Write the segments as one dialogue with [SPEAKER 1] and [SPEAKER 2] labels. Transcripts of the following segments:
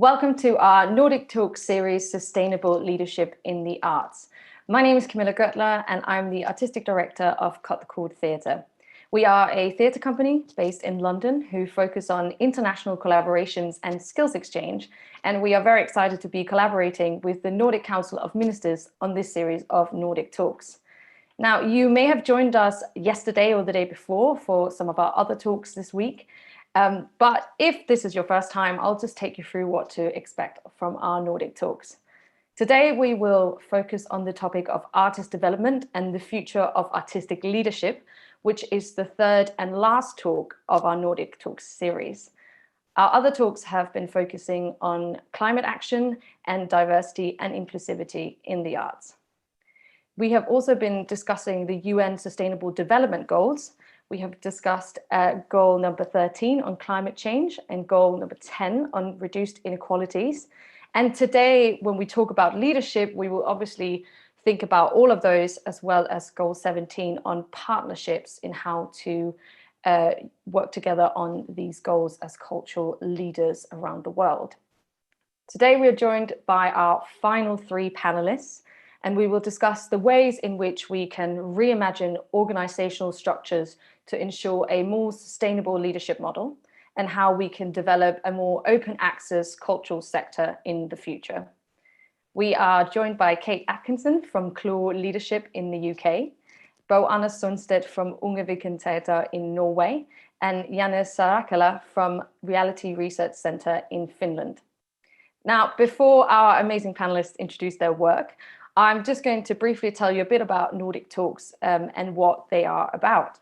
[SPEAKER 1] Welcome to our Nordic Talk series, Sustainable Leadership in the Arts. My name is Camilla Gertler and I'm the Artistic Director of Cut the Cord Theatre. We are a theatre company based in London who focus on international collaborations and skills exchange, and we are very excited to be collaborating with the Nordic Council of Ministers on this series of Nordic Talks. Now, you may have joined us yesterday or the day before for some of our other talks this week. But if this is your first time, I'll just take you through what to expect from our Nordic Talks. Today, we will focus on the topic of artist development and the future of artistic leadership, which is the third and last talk of our Nordic Talks series. Our other talks have been focusing on climate action and diversity and inclusivity in the arts. We have also been discussing the UN Sustainable Development Goals. We have discussed goal number 13 on climate change and goal number 10 on reduced inequalities. And today, when we talk about leadership, we will obviously think about all of those, as well as goal 17 on partnerships in how to work together on these goals as cultural leaders around the world. Today, we are joined by our final three panelists, and we will discuss the ways in which we can reimagine organizational structures to ensure a more sustainable leadership model, and how we can develop a more open access cultural sector in the future. We are joined by Kate Atkinson from Claw Leadership in the UK, Bo Anders Sundstedt from Unge Vikenteater in Norway, and Janne Sarakala from Reality Research Center in Finland. Now, before our amazing panelists introduce their work, I'm just going to briefly tell you a bit about Nordic Talks and what they are about.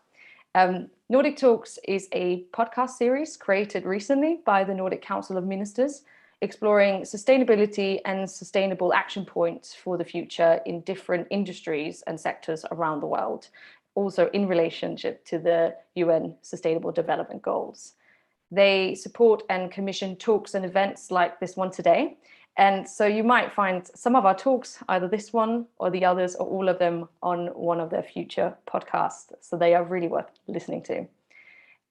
[SPEAKER 1] Nordic Talks is a podcast series created recently by the Nordic Council of Ministers, exploring sustainability and sustainable action points for the future in different industries and sectors around the world, also in relationship to the UN Sustainable Development Goals. They support and commission talks and events like this one today. And so you might find some of our talks, either this one or the others, or all of them on one of their future podcasts. So they are really worth listening to.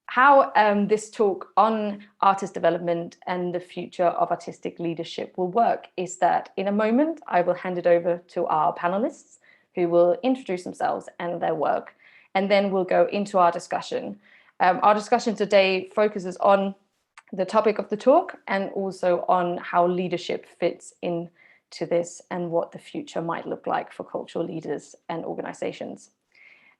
[SPEAKER 1] How this talk on artist development and the future of artistic leadership will work is that in a moment, I will hand it over to our panelists who will introduce themselves and their work. And then we'll go into our discussion. Our discussion today focuses on the topic of the talk and also on how leadership fits into this and what the future might look like for cultural leaders and organizations.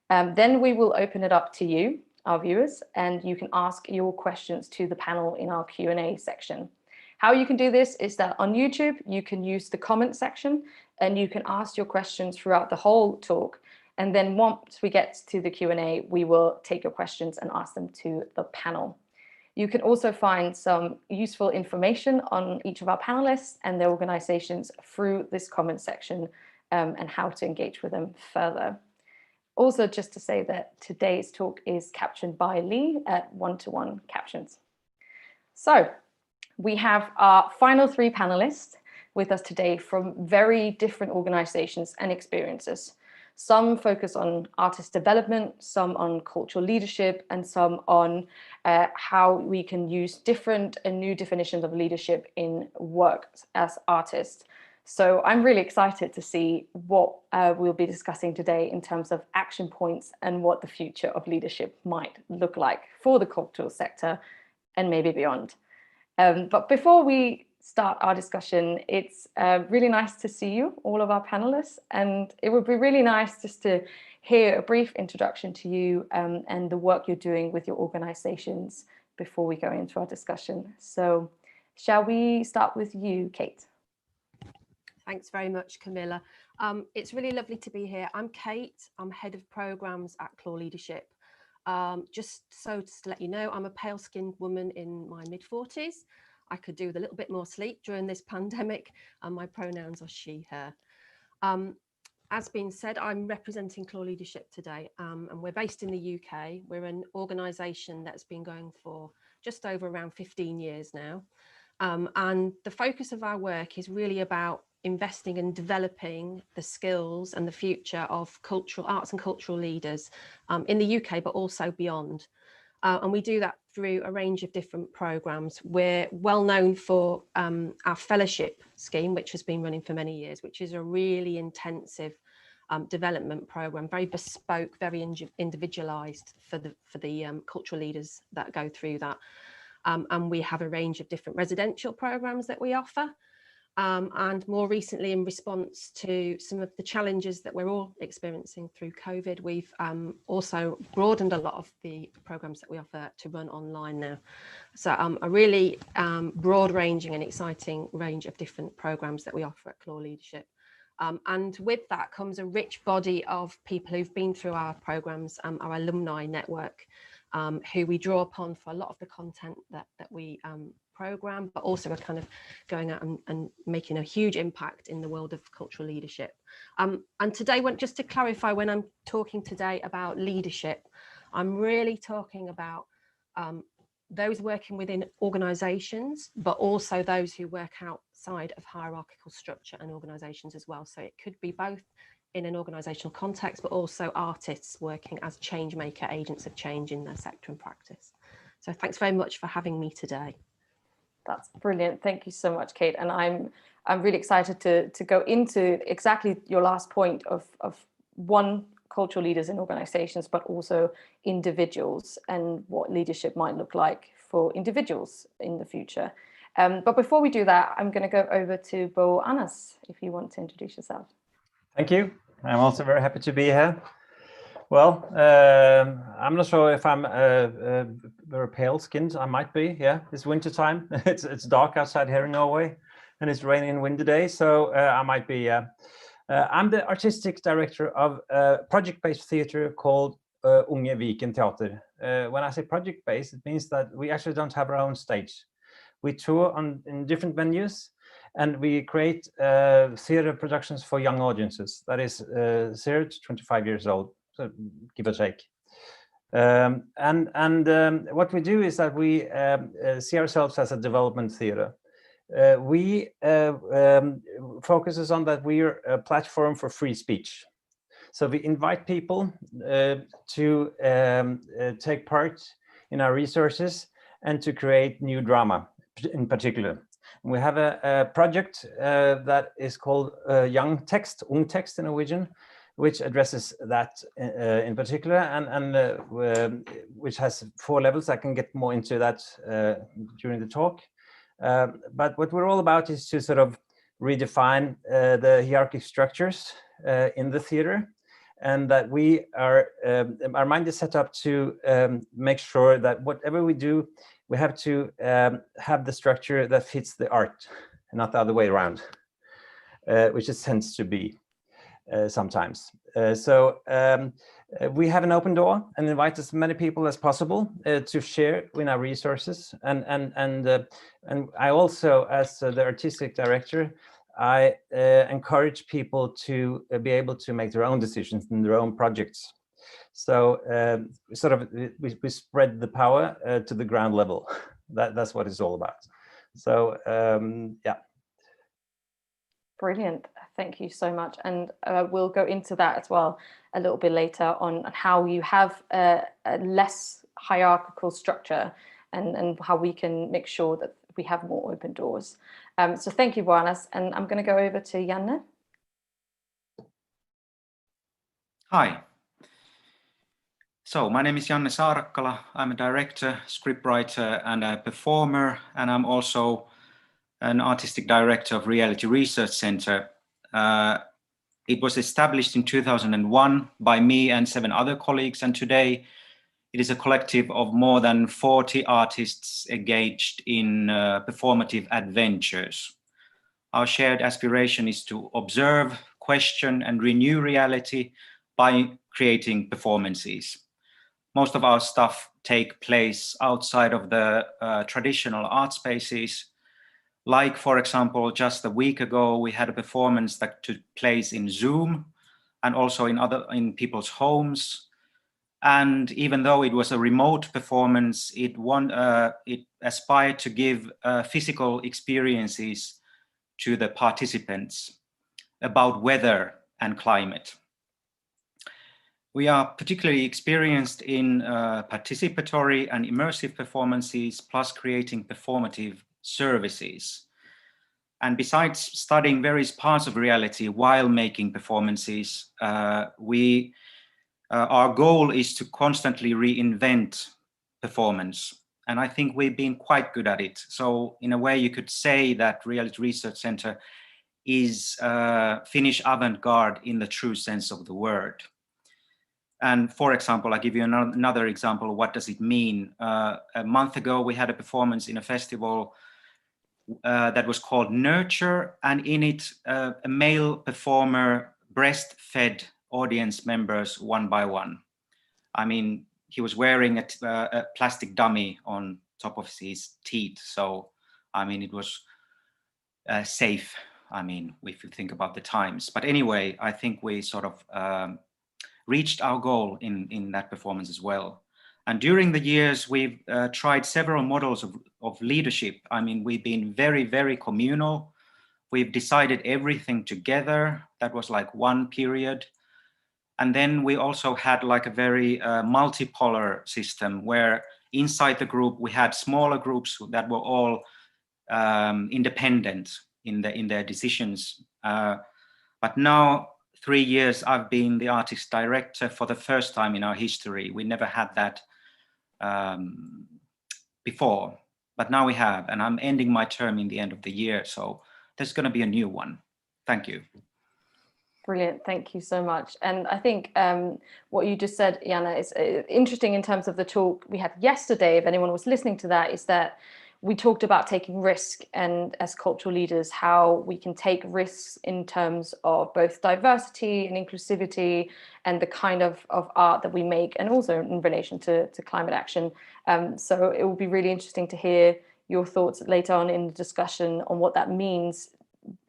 [SPEAKER 1] Then we will open it up to you, our viewers, and you can ask your questions to the panel in our Q&A section. How you can do this is that on YouTube, you can use the comment section and you can ask your questions throughout the whole talk. And then once we get to the Q&A, we will take your questions and ask them to the panel. You can also find some useful information on each of our panelists and their organizations through this comment section and how to engage with them further. Also, just to say that today's talk is captioned by Lee at 1-to-1 captions. So we have our final three panelists with us today from very different organizations and experiences. Some focus on artist development, some on cultural leadership, and some on how we can use different and new definitions of leadership in work as artists. So I'm really excited to see what we'll be discussing today in terms of action points and what the future of leadership might look like for the cultural sector and maybe beyond. But before we start our discussion, it's really nice to see you, all of our panelists, and it would be really nice just to hear a brief introduction to you and the work you're doing with your organizations before we go into our discussion. So shall we start with you, Kate?
[SPEAKER 2] Thanks very much, Camilla. It's really lovely to be here. I'm Kate. I'm head of programs at Claw Leadership. Just to let you know, I'm a pale-skinned woman in my mid-40s. I could do with a little bit more sleep during this pandemic, and my pronouns are she, her. As been said, I'm representing Claw Leadership today, and we're based in the UK. We're an organisation that's been going for just over around 15 years now. And the focus of our work is really about investing and developing the skills and the future of cultural arts and cultural leaders in the UK, but also beyond. And we do that through a range of different programs. We're well known for our fellowship scheme, which has been running for many years, which is a really intensive development program, very bespoke, very individualized for the cultural leaders that go through that. And we have a range of different residential programs that we offer. And more recently, in response to some of the challenges that we're all experiencing through COVID, we've also broadened a lot of the programs that we offer to run online now. So a really broad ranging and exciting range of different programs that we offer at Claw Leadership. And with that comes a rich body of people who've been through our programs, our alumni network, who we draw upon for a lot of the content that we program, but also are kind of going out and making a huge impact in the world of cultural leadership. And today, just to clarify, when I'm talking today about leadership, I'm really talking about those working within organisations, but also those who work outside of hierarchical structure and organisations as well. So it could be both in an organisational context, but also artists working as change maker, agents of change in their sector and practice. So thanks very much for having me today.
[SPEAKER 1] That's brilliant. Thank you so much, Kate. And I'm really excited to go into exactly your last point of one, cultural leaders in organizations, but also individuals and what leadership might look like for individuals in the future. But before we do that, I'm going to go over to Bo Annas, if you want to introduce yourself.
[SPEAKER 3] Thank you. I'm also very happy to be here. Well, I'm not sure if I'm very pale-skinned. I might be. Yeah, it's winter time. It's dark outside here in Norway, and it's raining and windy day. So I might be. I'm the artistic director of a project-based theater called Unge Viken Teater. When I say project-based, it means that we actually don't have our own stage. We tour in different venues, and we create theater productions for young audiences. That is 0 to 25 years old. So give or take. What we do is that we see ourselves as a development theater. We focuses on that we're a platform for free speech. So we invite people to take part in our resources and to create new drama in particular. We have a project that is called Young Text, Ung Text in Norwegian, which addresses that in particular, and which has 4 levels. I can get more into that during the talk. But what we're all about is to sort of redefine the hierarchical structures in the theater, and that we are, our mind is set up to make sure that whatever we do, we have to have the structure that fits the art, and not the other way around, which it tends to be. Sometimes. We have an open door and invite as many people as possible to share in our resources. And I also, as the artistic director, I encourage people to be able to make their own decisions in their own projects. So sort of we spread the power to the ground level. That's what it's all about. So yeah.
[SPEAKER 1] Brilliant. Thank you so much. And we'll go into that as well a little bit later on how you have a less hierarchical structure and how we can make sure that we have more open doors. So thank you, Boanas. And I'm going to go over to Janne.
[SPEAKER 4] Hi. So my name is Janne Saarakkala. I'm a director, scriptwriter, and a performer, and I'm also an artistic director of Reality Research Center. It was established in 2001 by me and 7 other colleagues, and today it is a collective of more than 40 artists engaged in performative adventures. Our shared aspiration is to observe, question, and renew reality by creating performances. Most of our stuff take place outside of the traditional art spaces. Like, for example, just a week ago, we had a performance that took place in Zoom and also in people's homes. And even though it was a remote performance, it aspired to give physical experiences to the participants about weather and climate. We are particularly experienced in participatory and immersive performances, plus creating performative services. And besides studying various parts of reality while making performances, our goal is to constantly reinvent performance. And I think we've been quite good at it. So in a way, you could say that Reality Research Center is Finnish avant-garde in the true sense of the word. And for example, I'll give you another example. What does it mean? A month ago, we had a performance in a festival that was called Nurture, and in it, a male performer breastfed audience members one by one. I mean, he was wearing a plastic dummy on top of his teeth. So, I mean, it was safe. I mean, if you think about the times. But anyway, I think we sort of reached our goal in that performance as well. And during the years, we've tried several models of leadership. I mean, we've been very, very communal. We've decided everything together. That was like one period. And then we also had like a very multipolar system where inside the group, we had smaller groups that were all independent in their decisions. But now, 3 years, I've been the artist director for the first time in our history. We never had that before, but now we have, and I'm ending my term in the end of the year. So there's going to be a new one. Thank you.
[SPEAKER 1] Brilliant. Thank you so much. And I think what you just said, Jana, is interesting in terms of the talk we had yesterday, if anyone was listening to that, is that we talked about taking risk, and as cultural leaders, how we can take risks in terms of both diversity and inclusivity and the kind of art that we make, and also in relation to climate action. So it will be really interesting to hear your thoughts later on in the discussion on what that means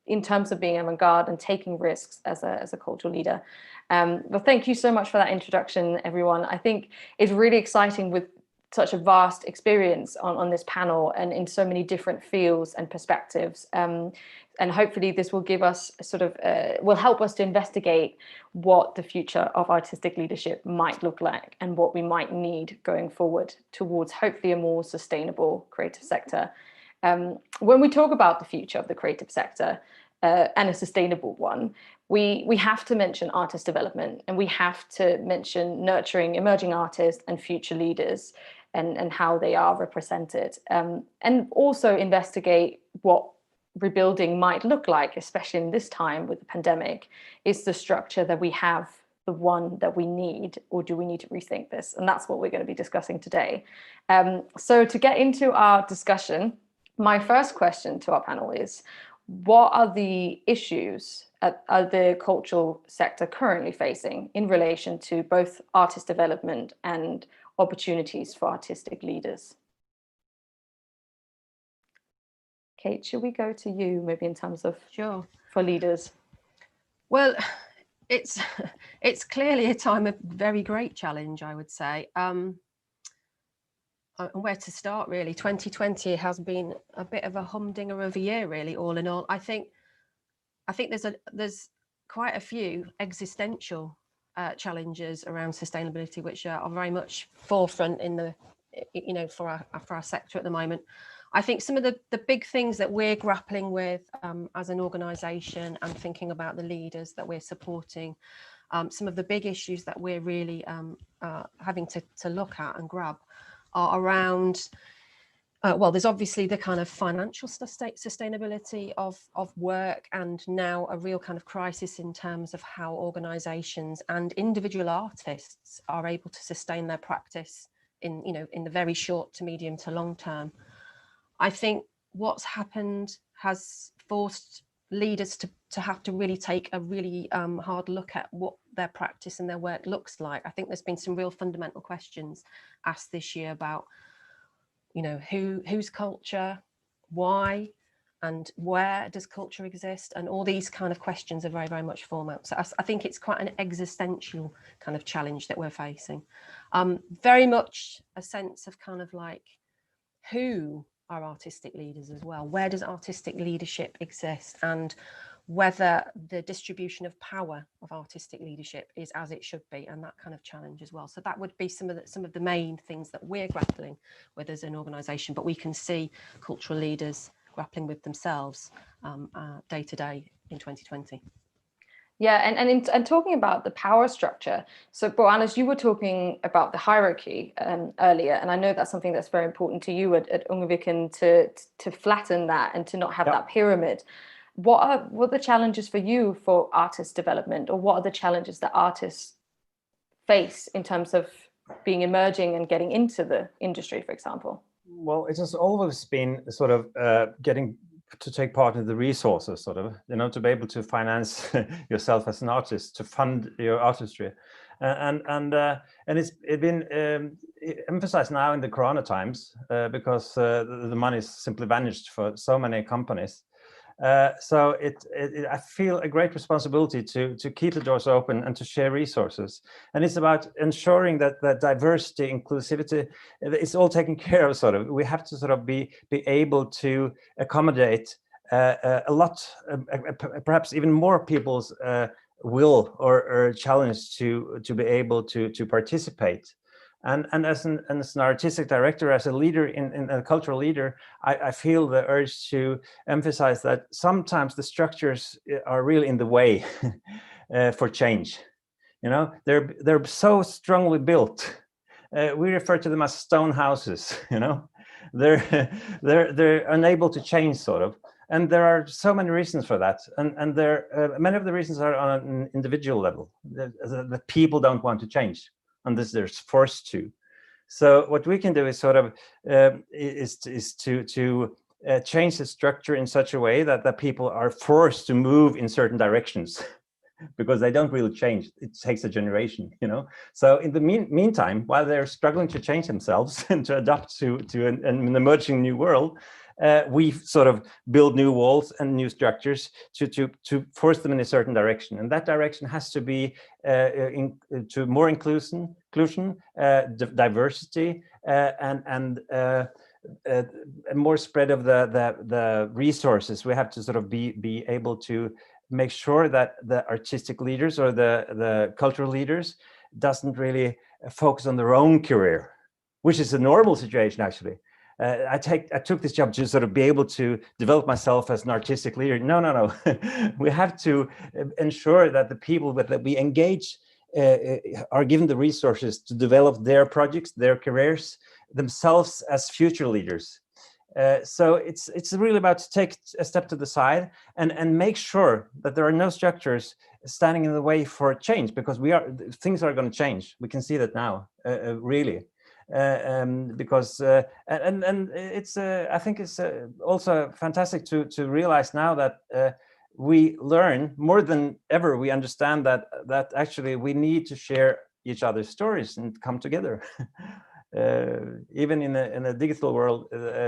[SPEAKER 1] in terms of being avant-garde and taking risks as a cultural leader. But thank you so much for that introduction, everyone. I think it's really exciting with such a vast experience on this panel and in so many different fields and perspectives. And hopefully this will give us sort of, will help us to investigate what the future of artistic leadership might look like and what we might need going forward towards hopefully a more sustainable creative sector. When we talk about the future of the creative sector and a sustainable one, we have to mention artist development, and we have to mention nurturing emerging artists and future leaders and how they are represented, and also investigate what rebuilding might look like, especially in this time with the pandemic. Is the structure that we have the one that we need, or do we need to rethink this? And that's what we're going to be discussing today. So to get into our discussion, my first question to our panel is, what are the issues the cultural sector currently facing in relation to both artist development and opportunities for artistic leaders? Kate, should we go to you maybe in terms of for leaders?
[SPEAKER 2] Well, it's clearly a time of very great challenge, I would say. Where to start, really? 2020 has been a bit of a humdinger of a year, really, all in all. I think there's quite a few existential challenges around sustainability, which are very much forefront in the, for our sector at the moment. I think some of the big things that we're grappling with as an organisation and thinking about the leaders that we're supporting, some of the big issues that we're really having to look at and grab are around, well, there's obviously the kind of financial sustainability of work, and now a real kind of crisis in terms of how organisations and individual artists are able to sustain their practice in the very short to medium to long term. I think what's happened has forced leaders to have to really take a really hard look at what their practice and their work looks like. I think there's been some real fundamental questions asked this year about, whose culture, why, and where does culture exist? And all these kind of questions are very, very much foremost. So I think it's quite an existential kind of challenge that we're facing. Very much a sense of kind of like, who are artistic leaders as well? Where does artistic leadership exist? And whether the distribution of power of artistic leadership is as it should be, and that kind of challenge as well. So that would be some of the main things that we're grappling with as an organisation, but we can see cultural leaders grappling with themselves day to day in 2020.
[SPEAKER 1] Yeah, and talking about the power structure. So, Boanis, you were talking about the hierarchy earlier, and I know that's something that's very important to you at Unga Viken to flatten that and to not have that pyramid. What are the challenges for you for artist development, or what are the challenges that artists face in terms of being emerging and getting into the industry, for example?
[SPEAKER 3] Well, it has always been sort of getting to take part in the resources, sort of, you know, to be able to finance yourself as an artist, to fund your artistry, and it's been emphasized now in the Corona times because the money simply vanished for so many companies. So I feel a great responsibility to keep the doors open and to share resources. And it's about ensuring that diversity, inclusivity, it's all taken care of, sort of. We have to sort of be able to accommodate a lot, perhaps even more people's will or challenge to be able to participate. And as an artistic director, as a leader, in a cultural leader, I feel the urge to emphasize that sometimes the structures are really in the way for change. You know, they're so strongly built. We refer to them as stone houses. You know, they're unable to change, sort of. And there are so many reasons for that, and many of the reasons are on an individual level. The people don't want to change unless they're forced to. So what we can do is sort of is to change the structure in such a way that people are forced to move in certain directions because they don't really change. It takes a generation, you know. So in the meantime, while they're struggling to change themselves and to adapt to an emerging new world, we sort of build new walls and new structures to force them in a certain direction, and that direction has to be to more inclusion, diversity, and more spread of the resources. We have to sort of be able to make sure that the artistic leaders or the cultural leaders doesn't really focus on their own career, which is a normal situation actually. I took this job to sort of be able to develop myself as an artistic leader. No. We have to ensure that the people that we engage are given the resources to develop their projects, their careers, themselves as future leaders. So it's really about to take a step to the side and make sure that there are no structures standing in the way for change, because things are going to change. We can see that now, really. Because and it's I think it's also fantastic to realize now that we learn more than ever. We understand that actually we need to share each other's stories and come together. Even in a digital world,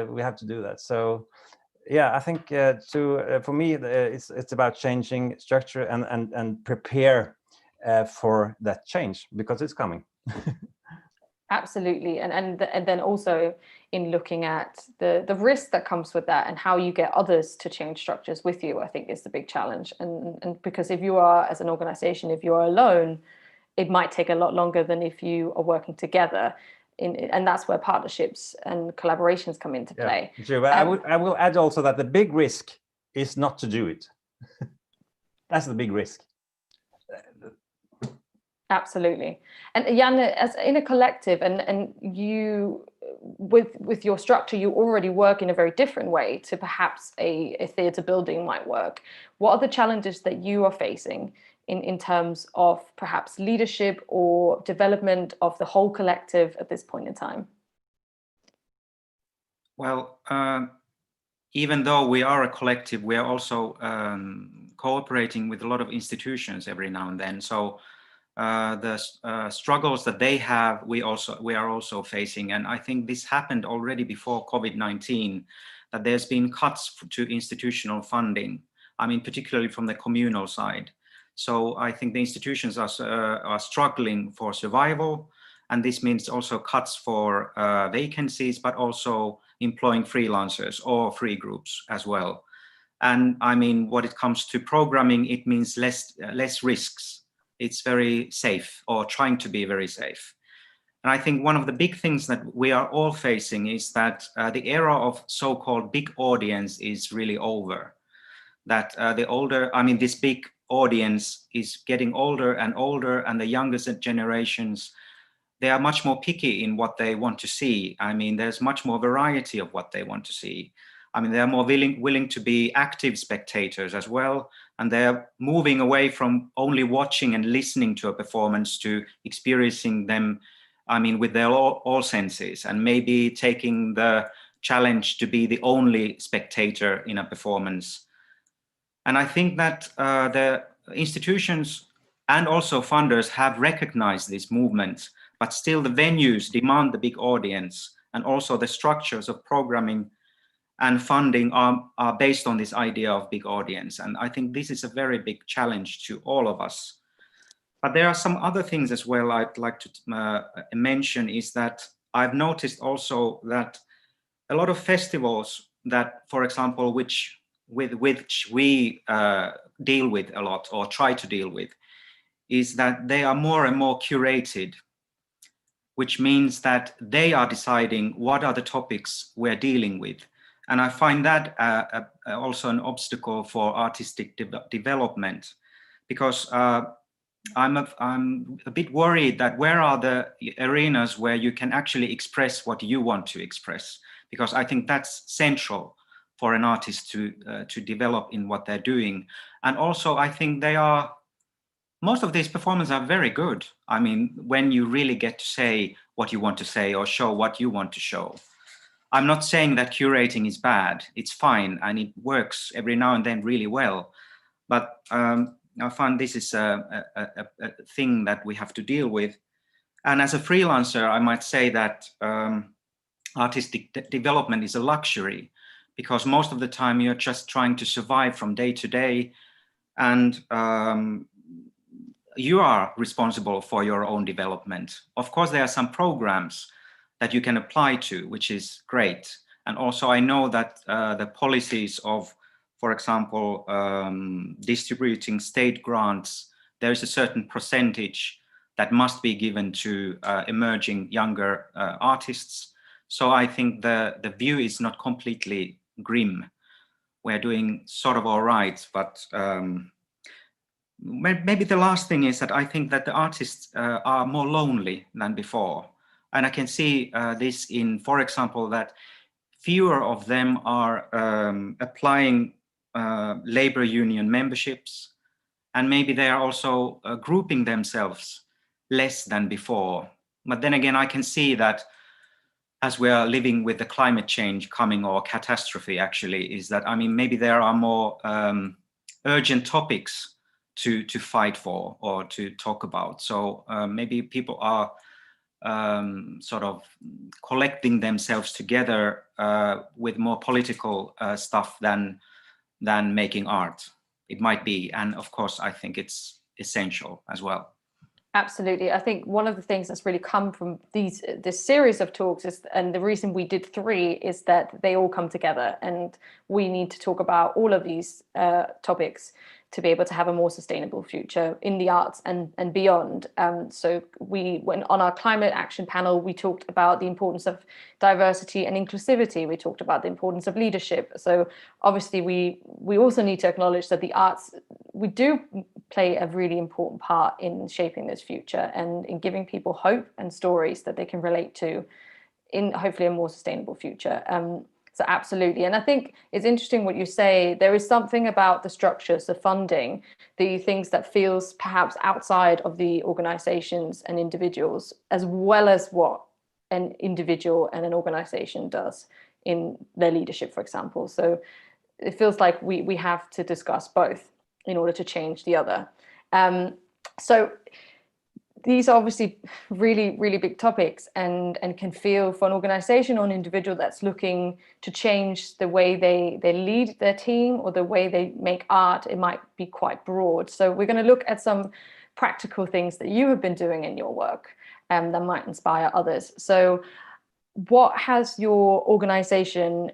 [SPEAKER 3] we have to do that. So yeah, I think for me it's about changing structure and prepare for that change, because it's coming.
[SPEAKER 1] Absolutely, and then also in looking at the risk that comes with that and how you get others to change structures with you, I think is the big challenge. And because if you are, as an organization, if you are alone, it might take a lot longer than if you are working together. And that's where partnerships and collaborations come into play.
[SPEAKER 3] Yeah, sure. But I will add also that the big risk is not to do it. That's the big risk.
[SPEAKER 1] Absolutely. And Jan, as in a collective, and you with your structure, you already work in a very different way to perhaps a theatre building might work. What are the challenges that you are facing in terms of perhaps leadership or development of the whole collective at this point in time?
[SPEAKER 4] Well, even though we are a collective, we are also cooperating with a lot of institutions every now and then. So the struggles that they have, we are also facing. And I think this happened already before COVID-19, that there's been cuts to institutional funding. I mean, particularly from the communal side. So I think the institutions are struggling for survival. And this means also cuts for vacancies, but also employing freelancers or free groups as well. And I mean, when it comes to programming, it means less risks. It's very safe, or trying to be very safe. And I think one of the big things that we are all facing is that the era of so-called big audience is really over. That this big audience is getting older and older, and the youngest generations, they are much more picky in what they want to see. I mean, there's much more variety of what they want to see. I mean, they're more willing to be active spectators as well. And they're moving away from only watching and listening to a performance to experiencing them, I mean, with their all senses, and maybe taking the challenge to be the only spectator in a performance. And I think that the institutions and also funders have recognized this movement, but still the venues demand the big audience, and also the structures of programming and funding are based on this idea of big audience. And I think this is a very big challenge to all of us. But there are some other things as well I'd like to mention, is that I've noticed also that a lot of festivals that, for example, which we deal with a lot, or try to deal with, is that they are more and more curated, which means that they are deciding what are the topics we're dealing with. And I find that also an obstacle for artistic development, because I'm a bit worried that where are the arenas where you can actually express what you want to express, because I think that's central for an artist to develop in what they're doing. And also I think most of these performances are very good. I mean, when you really get to say what you want to say or show what you want to show. I'm not saying that curating is bad. It's fine, and it works every now and then really well. But I find this is a thing that we have to deal with. And as a freelancer, I might say that artistic development is a luxury, because most of the time you're just trying to survive from day to day, and you are responsible for your own development. Of course, there are some programs that you can apply to, which is great. And also I know that the policies of, for example, distributing state grants, there is a certain percentage that must be given to emerging younger artists. So I think the view is not completely grim. We're doing sort of all right, but maybe the last thing is that I think that the artists are more lonely than before. And I can see this in, for example, that fewer of them are applying labor union memberships, and maybe they are also grouping themselves less than before. But then again, I can see that as we are living with the climate change coming, or catastrophe actually, is that, I mean, maybe there are more urgent topics to fight for or to talk about. So maybe people are sort of collecting themselves together with more political stuff than making art. It might be, and of course I think it's essential as well.
[SPEAKER 1] Absolutely. I think one of the things that's really come from this series of talks is, and the reason we did 3, is that they all come together, and we need to talk about all of these topics to be able to have a more sustainable future in the arts and beyond. So we went on our climate action panel, we talked about the importance of diversity and inclusivity. We talked about the importance of leadership. So obviously we also need to acknowledge that the arts, we do play a really important part in shaping this future and in giving people hope and stories that they can relate to in hopefully a more sustainable future. So absolutely. And I think it's interesting what you say. There is something about the structures, the funding, the things that feels perhaps outside of the organizations and individuals, as well as what an individual and an organization does in their leadership, for example. So it feels like we have to discuss both in order to change the other. So these are obviously really, really big topics, and can feel, for an organization or an individual that's looking to change the way they lead their team or the way they make art, it might be quite broad. So we're going to look at some practical things that you have been doing in your work that might inspire others. So what has your organization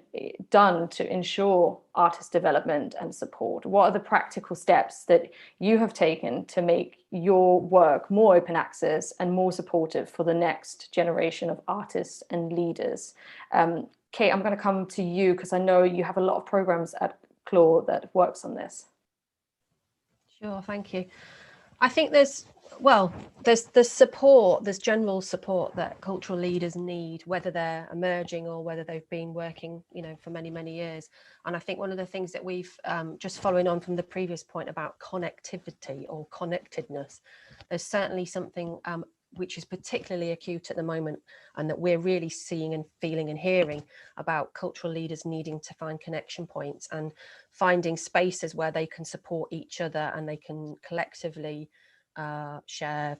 [SPEAKER 1] done to ensure artist development and support? What are the practical steps that you have taken to make your work more open access and more supportive for the next generation of artists and leaders? Kate, I'm going to come to you because I know you have a lot of programs at CLAW that works on this.
[SPEAKER 2] Sure, thank you. I think there's support, there's general support that cultural leaders need, whether they're emerging or whether they've been working, for many, many years. And I think one of the things that we've, just following on from the previous point about connectivity or connectedness, there's certainly something which is particularly acute at the moment, and that we're really seeing and feeling and hearing about cultural leaders needing to find connection points and finding spaces where they can support each other and they can collectively share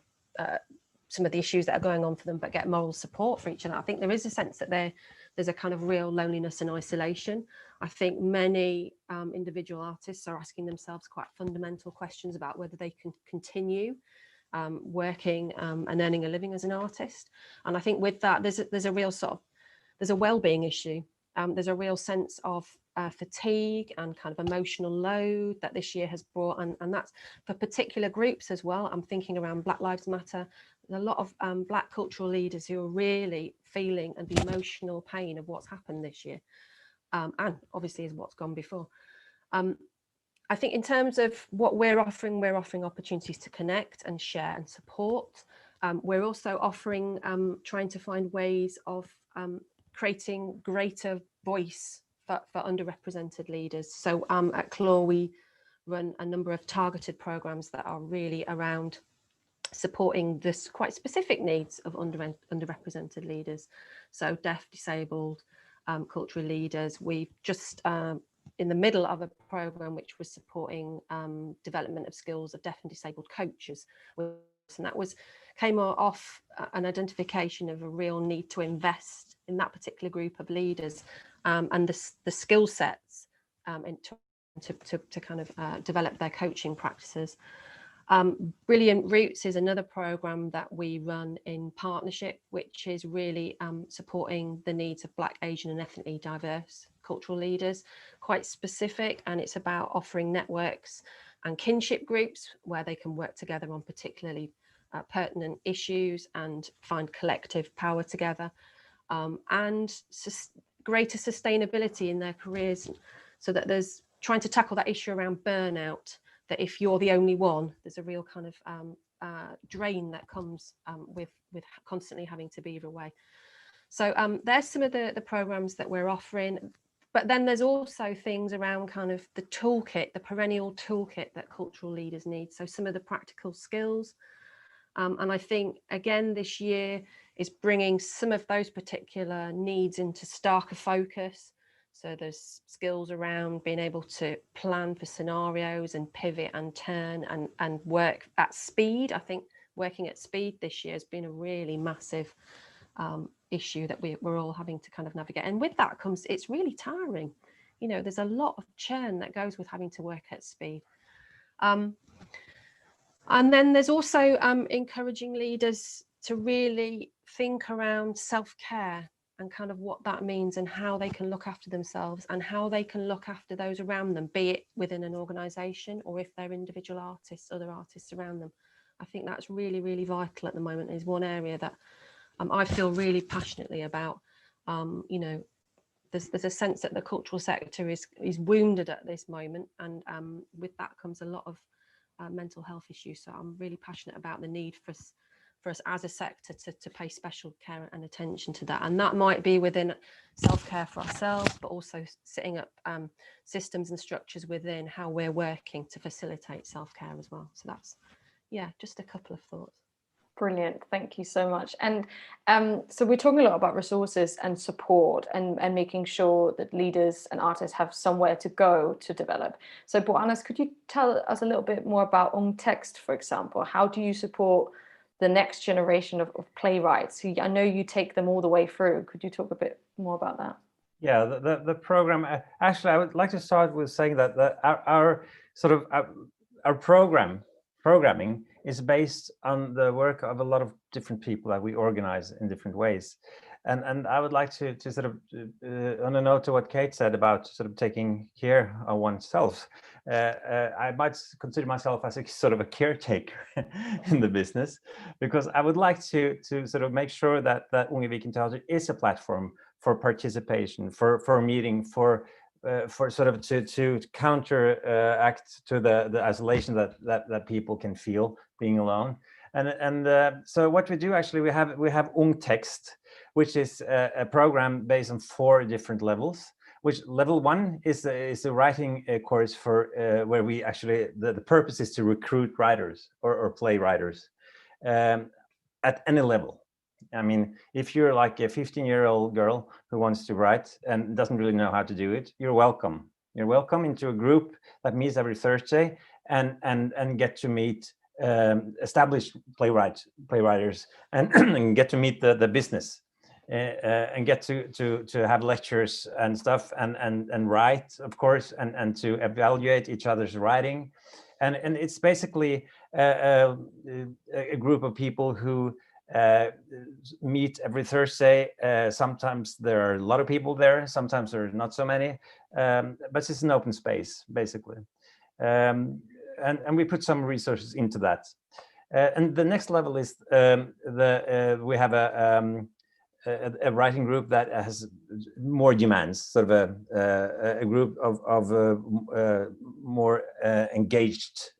[SPEAKER 2] some of the issues that are going on for them, but get moral support for each other. I think there is a sense that there's a kind of real loneliness and isolation. I think many individual artists are asking themselves quite fundamental questions about whether they can continue working and earning a living as an artist. And I think with that, there's a real there's a well-being issue. There's a real sense of fatigue and kind of emotional load that this year has brought, and that's for particular groups as well. I'm thinking around Black Lives Matter. There's a lot of Black cultural leaders who are really feeling the emotional pain of what's happened this year, and obviously is what's gone before. I think in terms of what we're offering opportunities to connect and share and support. We're also offering, trying to find ways of creating greater voice for underrepresented leaders. So at CLAW, we run a number of targeted programs that are really around supporting this quite specific needs of underrepresented leaders. So deaf, disabled, cultural leaders. We've just in the middle of a program which was supporting development of skills of deaf and disabled coaches, and that came off an identification of a real need to invest in that particular group of leaders and the skill sets to kind of develop their coaching practices. Brilliant Roots is another program that we run in partnership, which is really supporting the needs of Black, Asian and ethnically diverse cultural leaders, quite specific, and it's about offering networks and kinship groups where they can work together on particularly pertinent issues and find collective power together, and greater sustainability in their careers, so that there's trying to tackle that issue around burnout, that if you're the only one, there's a real kind of drain that comes with constantly having to beaver away. So there's some of the programs that we're offering. But then there's also things around kind of the toolkit, the perennial toolkit that cultural leaders need. So some of the practical skills. And I think, again, this year is bringing some of those particular needs into starker focus. So there's skills around being able to plan for scenarios and pivot and turn and work at speed. I think working at speed this year has been a really massive issue that we're all having to kind of navigate. And with that comes, it's really tiring. There's a lot of churn that goes with having to work at speed. And then there's also encouraging leaders to really think around self-care and kind of what that means and how they can look after themselves and how they can look after those around them, be it within an organisation or if they're individual artists, other artists around them. I think that's really, really vital at the moment. Is one area that I feel really passionately about. There's a sense that the cultural sector is wounded at this moment, and with that comes a lot of mental health issues. So I'm really passionate about the need for us as a sector to pay special care and attention to that. And that might be within self-care for ourselves, but also setting up systems and structures within how we're working to facilitate self-care as well. So that's, just a couple of thoughts.
[SPEAKER 1] Brilliant. Thank you so much. And so we're talking a lot about resources and support and making sure that leaders and artists have somewhere to go to develop. So Boanas, could you tell us a little bit more about Text, for example? How do you support the next generation of playwrights? I know you take them all the way through. Could you talk a bit more about that?
[SPEAKER 3] Yeah, the program, actually, I would like to start with saying that our programming is based on the work of a lot of different people that we organize in different ways. And I would like to sort of, on a note to what Kate said about sort of taking care of oneself, I might consider myself as a sort of a caretaker in the business, because I would like to sort of make sure that Unge Vikinteater is a platform for participation, for meeting, for sort of to counteract to the isolation that people can feel being alone. And so what we do actually, we have Ungtext, which is a program based on 4 different levels. Which level 1 is a writing course for where we actually the purpose is to recruit writers or playwriters at any level. I mean, if you're like a 15-year-old girl who wants to write and doesn't really know how to do it, you're welcome. You're welcome into a group that meets every Thursday and get to meet established playwriters and get to meet the business and get to have lectures and stuff and write, of course, and to evaluate each other's writing. And it's basically a group of people who meet every Thursday. Sometimes there are a lot of people there, sometimes there are not so many, but it's an open space, basically. And we put some resources into that. And the next level is we have a writing group that has more demands, sort of a group of more engaged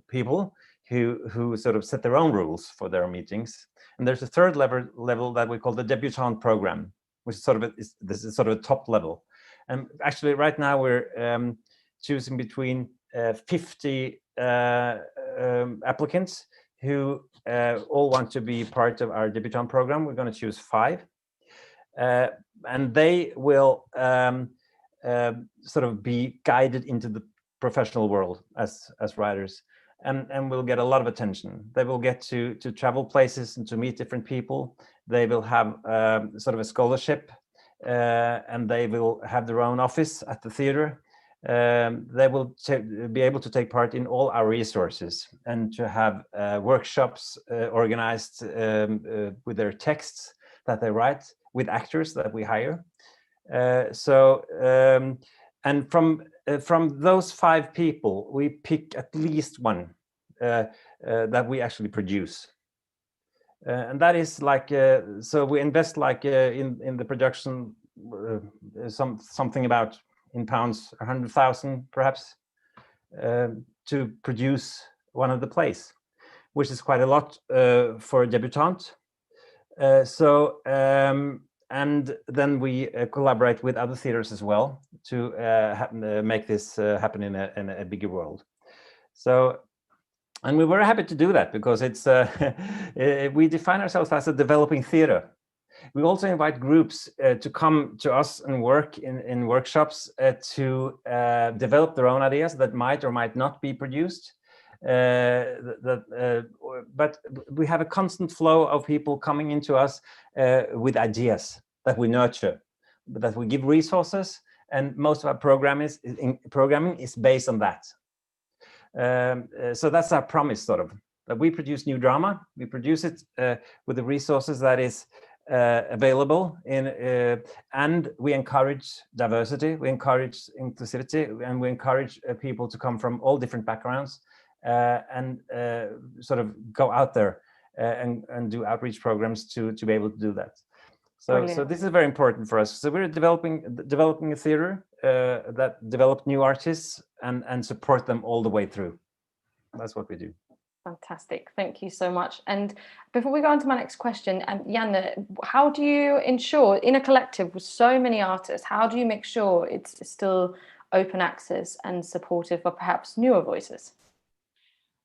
[SPEAKER 3] people who sort of set their own rules for their meetings. And there's a third level that we call the debutante program, which is sort of this is sort of a top level. And actually, right now we're choosing between 50 applicants who all want to be part of our debutante program. We're going to choose 5, and they will sort of be guided into the professional world as writers, and will get a lot of attention. They will get to travel places and to meet different people. They will have sort of a scholarship, and they will have their own office at the theater. They will be able to take part in all our resources and to have workshops organized with their texts that they write, with actors that we hire. And from those 5 people, we pick at least one that we actually produce. And that is like, so we invest like in the production, something about, in pounds, 100,000 perhaps, to produce one of the plays, which is quite a lot for a debutante. And then we collaborate with other theaters as well to make this happen in a bigger world. So, and we were happy to do that because it's we define ourselves as a developing theater. We also invite groups to come to us and work in workshops to develop their own ideas that might or might not be produced. But we have a constant flow of people coming into us with ideas that we nurture, that we give resources, and most of our programming is based on that. So that's our promise, sort of, that we produce new drama. We produce it with the resources that is available and we encourage diversity, we encourage inclusivity, and we encourage people to come from all different backgrounds and sort of go out there and do outreach programs to be able to do that. So this is very important for us. So we're developing a theater that develop new artists and support them all the way through. That's what we do.
[SPEAKER 1] Fantastic. Thank you so much. And before we go on to my next question, Janne, how do you ensure, in a collective with so many artists, how do you make sure it's still open access and supportive for perhaps newer voices?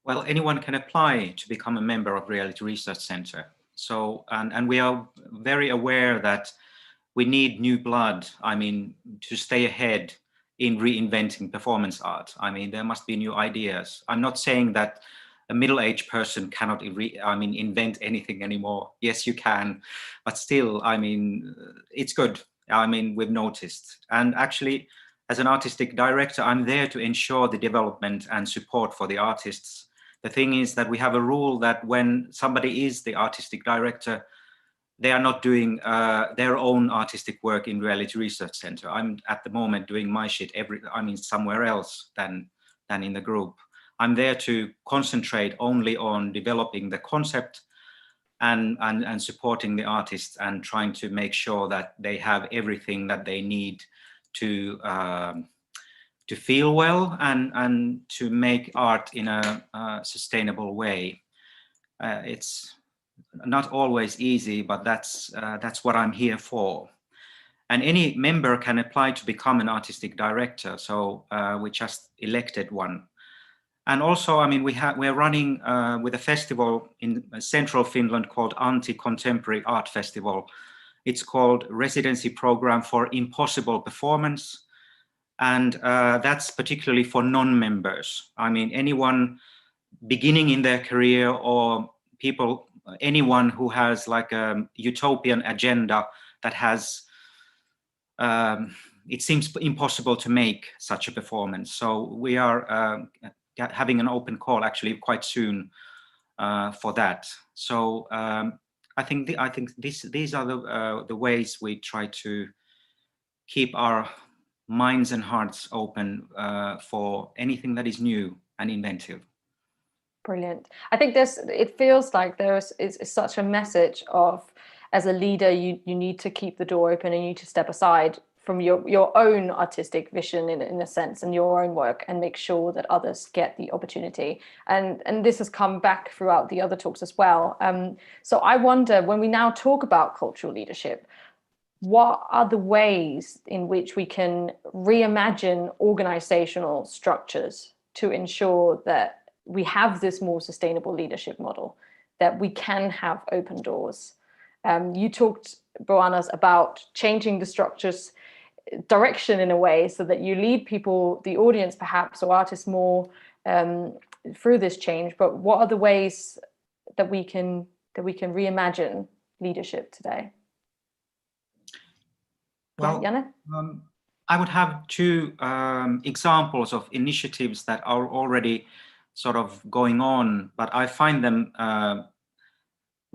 [SPEAKER 4] Well, anyone can apply to become a member of Reality Research Center. So, and we are very aware that we need new blood, I mean, to stay ahead in reinventing performance art. I mean, there must be new ideas. I'm not saying that a middle-aged person cannot invent anything anymore. Yes, you can, but still, I mean, it's good. I mean, we've noticed. And actually, as an artistic director, I'm there to ensure the development and support for the artists. The thing is that we have a rule that when somebody is the artistic director, they are not doing their own artistic work in Reality Research Center. I'm at the moment doing my shit somewhere else than in the group. I'm there to concentrate only on developing the concept and supporting the artists and trying to make sure that they have everything that they need to feel well and to make art in a sustainable way. It's not always easy, but that's what I'm here for. And any member can apply to become an artistic director. So we just elected one. And also, I mean, we're running with a festival in central Finland called Anti-Contemporary Art Festival. It's called Residency Program for Impossible Performance. And that's particularly for non-members. I mean, anyone beginning in their career or anyone who has like a utopian agenda that has, it seems impossible to make such a performance. So we are having an open call actually quite soon for that. So I think these are the ways we try to keep our minds and hearts open for anything that is new and inventive.
[SPEAKER 1] Brilliant. I think it feels like is such a message of, as a leader, you need to keep the door open and you need to step aside from your own artistic vision in a sense, and your own work, and make sure that others get the opportunity. And this has come back throughout the other talks as well. So I wonder, when we now talk about cultural leadership, what are the ways in which we can reimagine organizational structures to ensure that we have this more sustainable leadership model, that we can have open doors? You talked, Boanas, about changing the structure's direction in a way so that you lead people, the audience perhaps, or artists more through this change. But what are the ways that we can reimagine leadership today?
[SPEAKER 4] Well,
[SPEAKER 1] Janne?
[SPEAKER 4] I would have two examples of initiatives that are already sort of going on, but I find them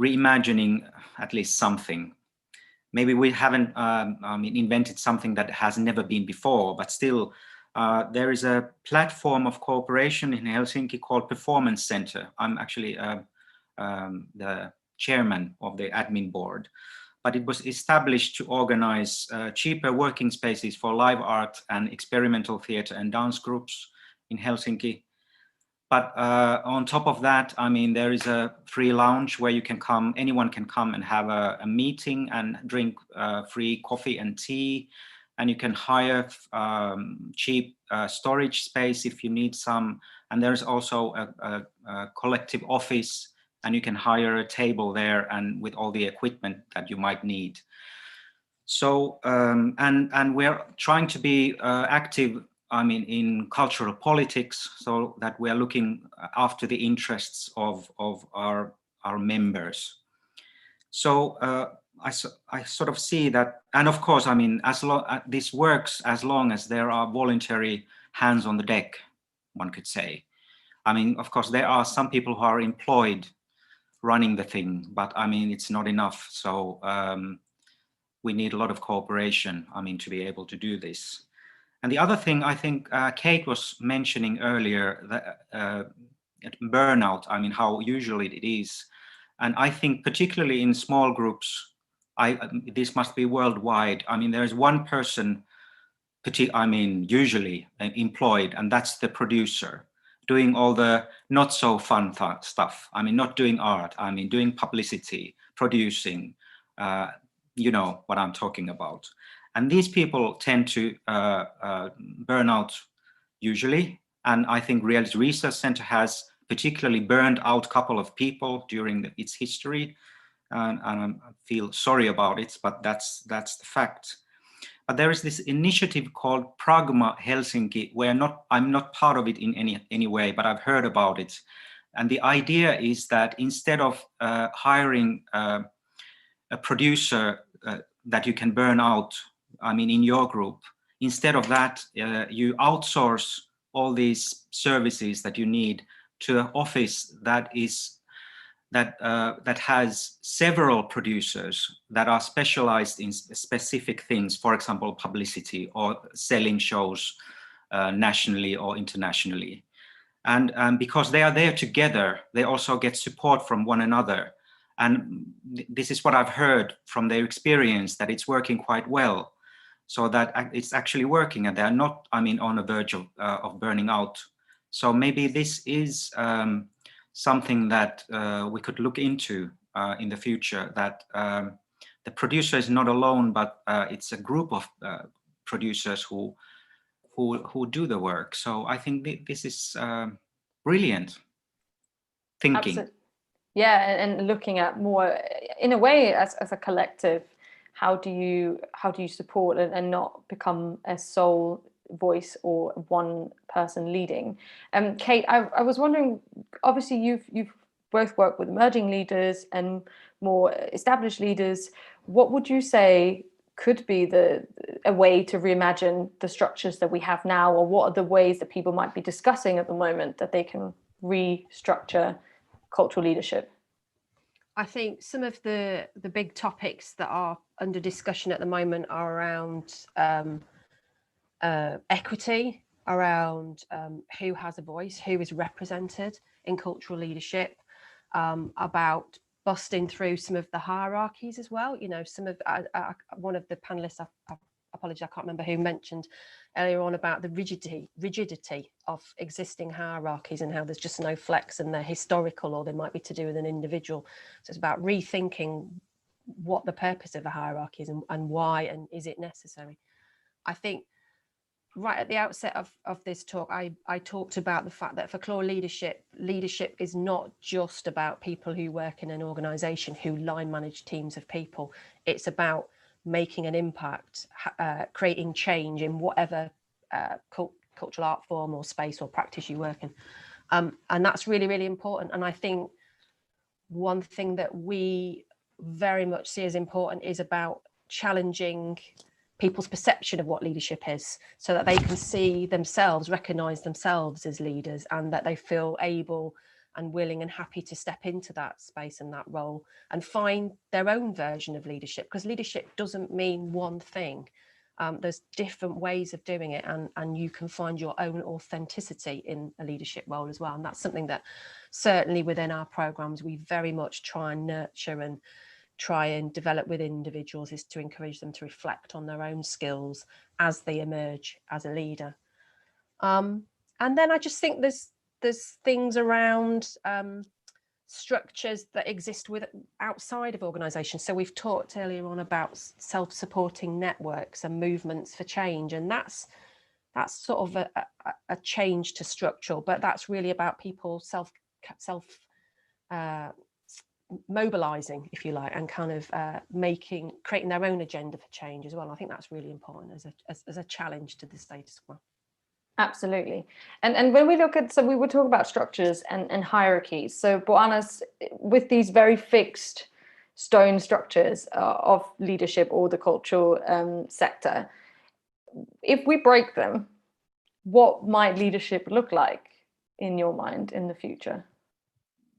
[SPEAKER 4] reimagining at least something. Maybe we haven't invented something that has never been before, but still there is a platform of cooperation in Helsinki called Performance Center. I'm actually the chairman of the admin board, but it was established to organize cheaper working spaces for live art and experimental theater and dance groups in Helsinki. But on top of that, I mean, there is a free lounge where you can come, anyone can come and have a meeting and drink free coffee and tea. And you can hire cheap storage space if you need some. And there's also a collective office, and you can hire a table there and with all the equipment that you might need. So, and we're trying to be active, I mean, in cultural politics, so that we are looking after the interests of our members. So I sort of see that, and of course, I mean, this works as long as there are voluntary hands on the deck, one could say. I mean, of course, there are some people who are employed running the thing, but I mean, it's not enough. So we need a lot of cooperation, I mean, to be able to do this. And the other thing, I think Kate was mentioning earlier, that burnout, I mean, how usually it is. And I think particularly in small groups, this must be worldwide. I mean, there's one person, usually employed, and that's the producer, doing all the not so fun stuff. I mean, not doing art, I mean, doing publicity, producing, you know what I'm talking about. And these people tend to burn out usually. And I think Reality Research Center has particularly burned out a couple of people during its history. And I feel sorry about it, but that's the fact. But there is this initiative called Pragma Helsinki, where I'm not part of it in any way, but I've heard about it. And the idea is that instead of hiring a producer that you can burn out, I mean, in your group, instead of that, you outsource all these services that you need to an office that that has several producers that are specialized in specific things, for example, publicity or selling shows nationally or internationally. And because they are there together, they also get support from one another. And this is what I've heard from their experience, that it's working quite well. So that it's actually working, and they are not, I mean, on the verge of burning out. So maybe this is something that we could look into in the future, that the producer is not alone, but it's a group of producers who do the work. So I think this is brilliant thinking.
[SPEAKER 1] Absolutely. Yeah, and looking at more in a way as a collective, how do you support and not become a sole voice or one person leading? Kate, I was wondering, obviously you've both worked with emerging leaders and more established leaders. What would you say could be a way to reimagine the structures that we have now, or what are the ways that people might be discussing at the moment that they can restructure cultural leadership?
[SPEAKER 2] I think some of the big topics that are under discussion at the moment are around equity, around who has a voice, who is represented in cultural leadership, about busting through some of the hierarchies as well. You know, some of one of the panelists, I apologize, I can't remember who, mentioned earlier on about the rigidity of existing hierarchies and how there's just no flex, and they're historical, or they might be to do with an individual. So it's about rethinking what the purpose of a hierarchy is and why, and is it necessary. I think right at the outset of this talk, I talked about the fact that for CLAW leadership is not just about people who work in an organization who line manage teams of people. It's about making an impact, creating change in whatever cultural art form or space or practice you work in. And that's really, really important. And I think one thing that we very much see as important is about challenging people's perception of what leadership is, so that they can see themselves, recognize themselves as leaders, and that they feel able and willing and happy to step into that space and that role and find their own version of leadership, because leadership doesn't mean one thing. There's different ways of doing it, and you can find your own authenticity in a leadership role as well. And that's something that certainly within our programs we very much try and nurture and try and develop with individuals, is to encourage them to reflect on their own skills as they emerge as a leader. And then I just think there's things around structures that exist outside of organizations. So we've talked earlier on about self-supporting networks and movements for change, and that's sort of a change to structural, but that's really about people self mobilizing, if you like, and kind of creating their own agenda for change as well. I think that's really important as a challenge to the status quo.
[SPEAKER 1] Absolutely. And when we look at, so we were talking about structures and hierarchies. So Boanas, with these very fixed stone structures of leadership or the cultural sector, if we break them, what might leadership look like in your mind in the future?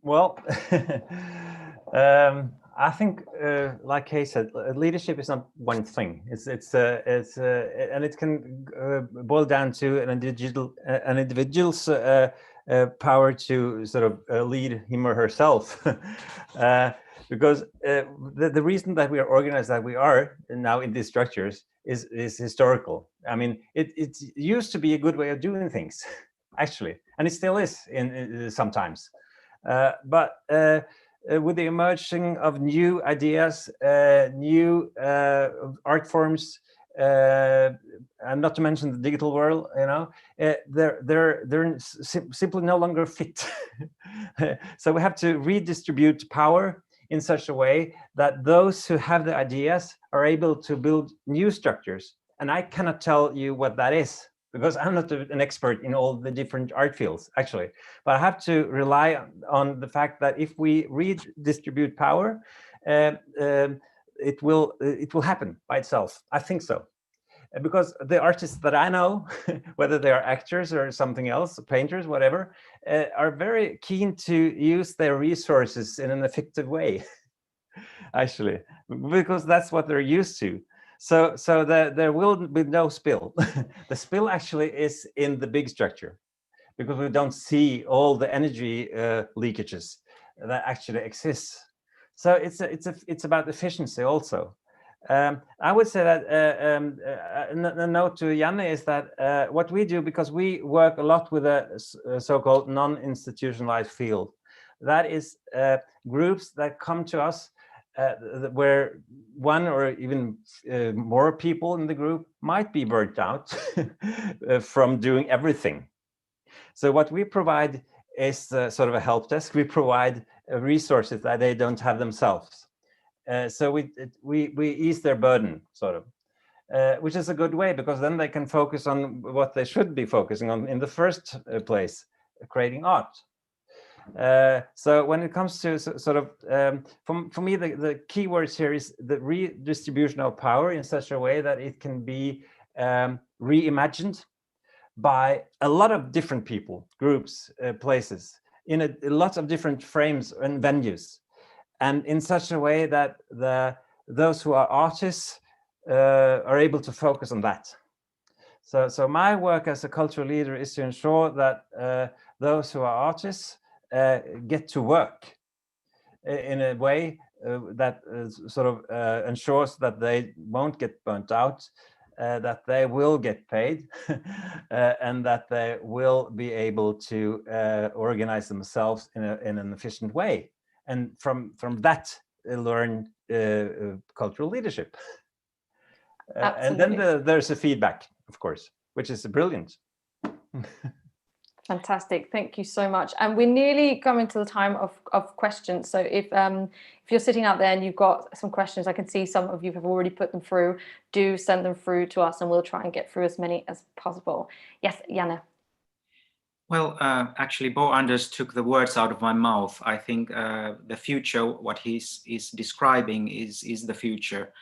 [SPEAKER 3] Well, I think, like Kay said, leadership is not one thing. It's and it can boil down to an individual's power to sort of lead him or herself. Because the reason that we are organized that we are now in these structures is historical. I mean, it used to be a good way of doing things, actually, and it still is in sometimes. But with the emerging of new ideas, new art forms, and not to mention the digital world, you know, they're simply no longer fit. So we have to redistribute power in such a way that those who have the ideas are able to build new structures. And I cannot tell you what that is, because I'm not an expert in all the different art fields, actually. But I have to rely on the fact that if we redistribute power, it will happen by itself. I think so. because the artists that I know, whether they are actors or something else, painters, whatever, are very keen to use their resources in an effective way, actually, because that's what they're used to. So there will be no spill. The spill actually is in the big structure, because we don't see all the energy leakages that actually exist. So it's about efficiency also. I would say that a note to Janne is that what we do, because we work a lot with a so-called non-institutionalized field, that is groups that come to us where one or even more people in the group might be burnt out from doing everything. So what we provide is sort of a help desk. We provide resources that they don't have themselves. So we ease their burden, sort of, which is a good way, because then they can focus on what they should be focusing on in the first place, creating art. So when it comes to sort of, for me, the key words here is the redistribution of power in such a way that it can be reimagined by a lot of different people, groups, places, in a lot of different frames and venues, and in such a way that those who are artists are able to focus on that. So my work as a cultural leader is to ensure that those who are artists get to work in a way that sort of ensures that they won't get burnt out, that they will get paid, and that they will be able to organize themselves in an efficient way, and from that learn cultural leadership. And then there's a feedback, of course, which is brilliant.
[SPEAKER 1] Fantastic, thank you so much. And we're nearly coming to the time of questions. So if you're sitting out there and you've got some questions, I can see some of you have already put them through. Do send them through to us, and we'll try and get through as many as possible. Yes, Janne.
[SPEAKER 4] Well, actually, Bo Anders took the words out of my mouth. I think the future, what he's describing, is the future.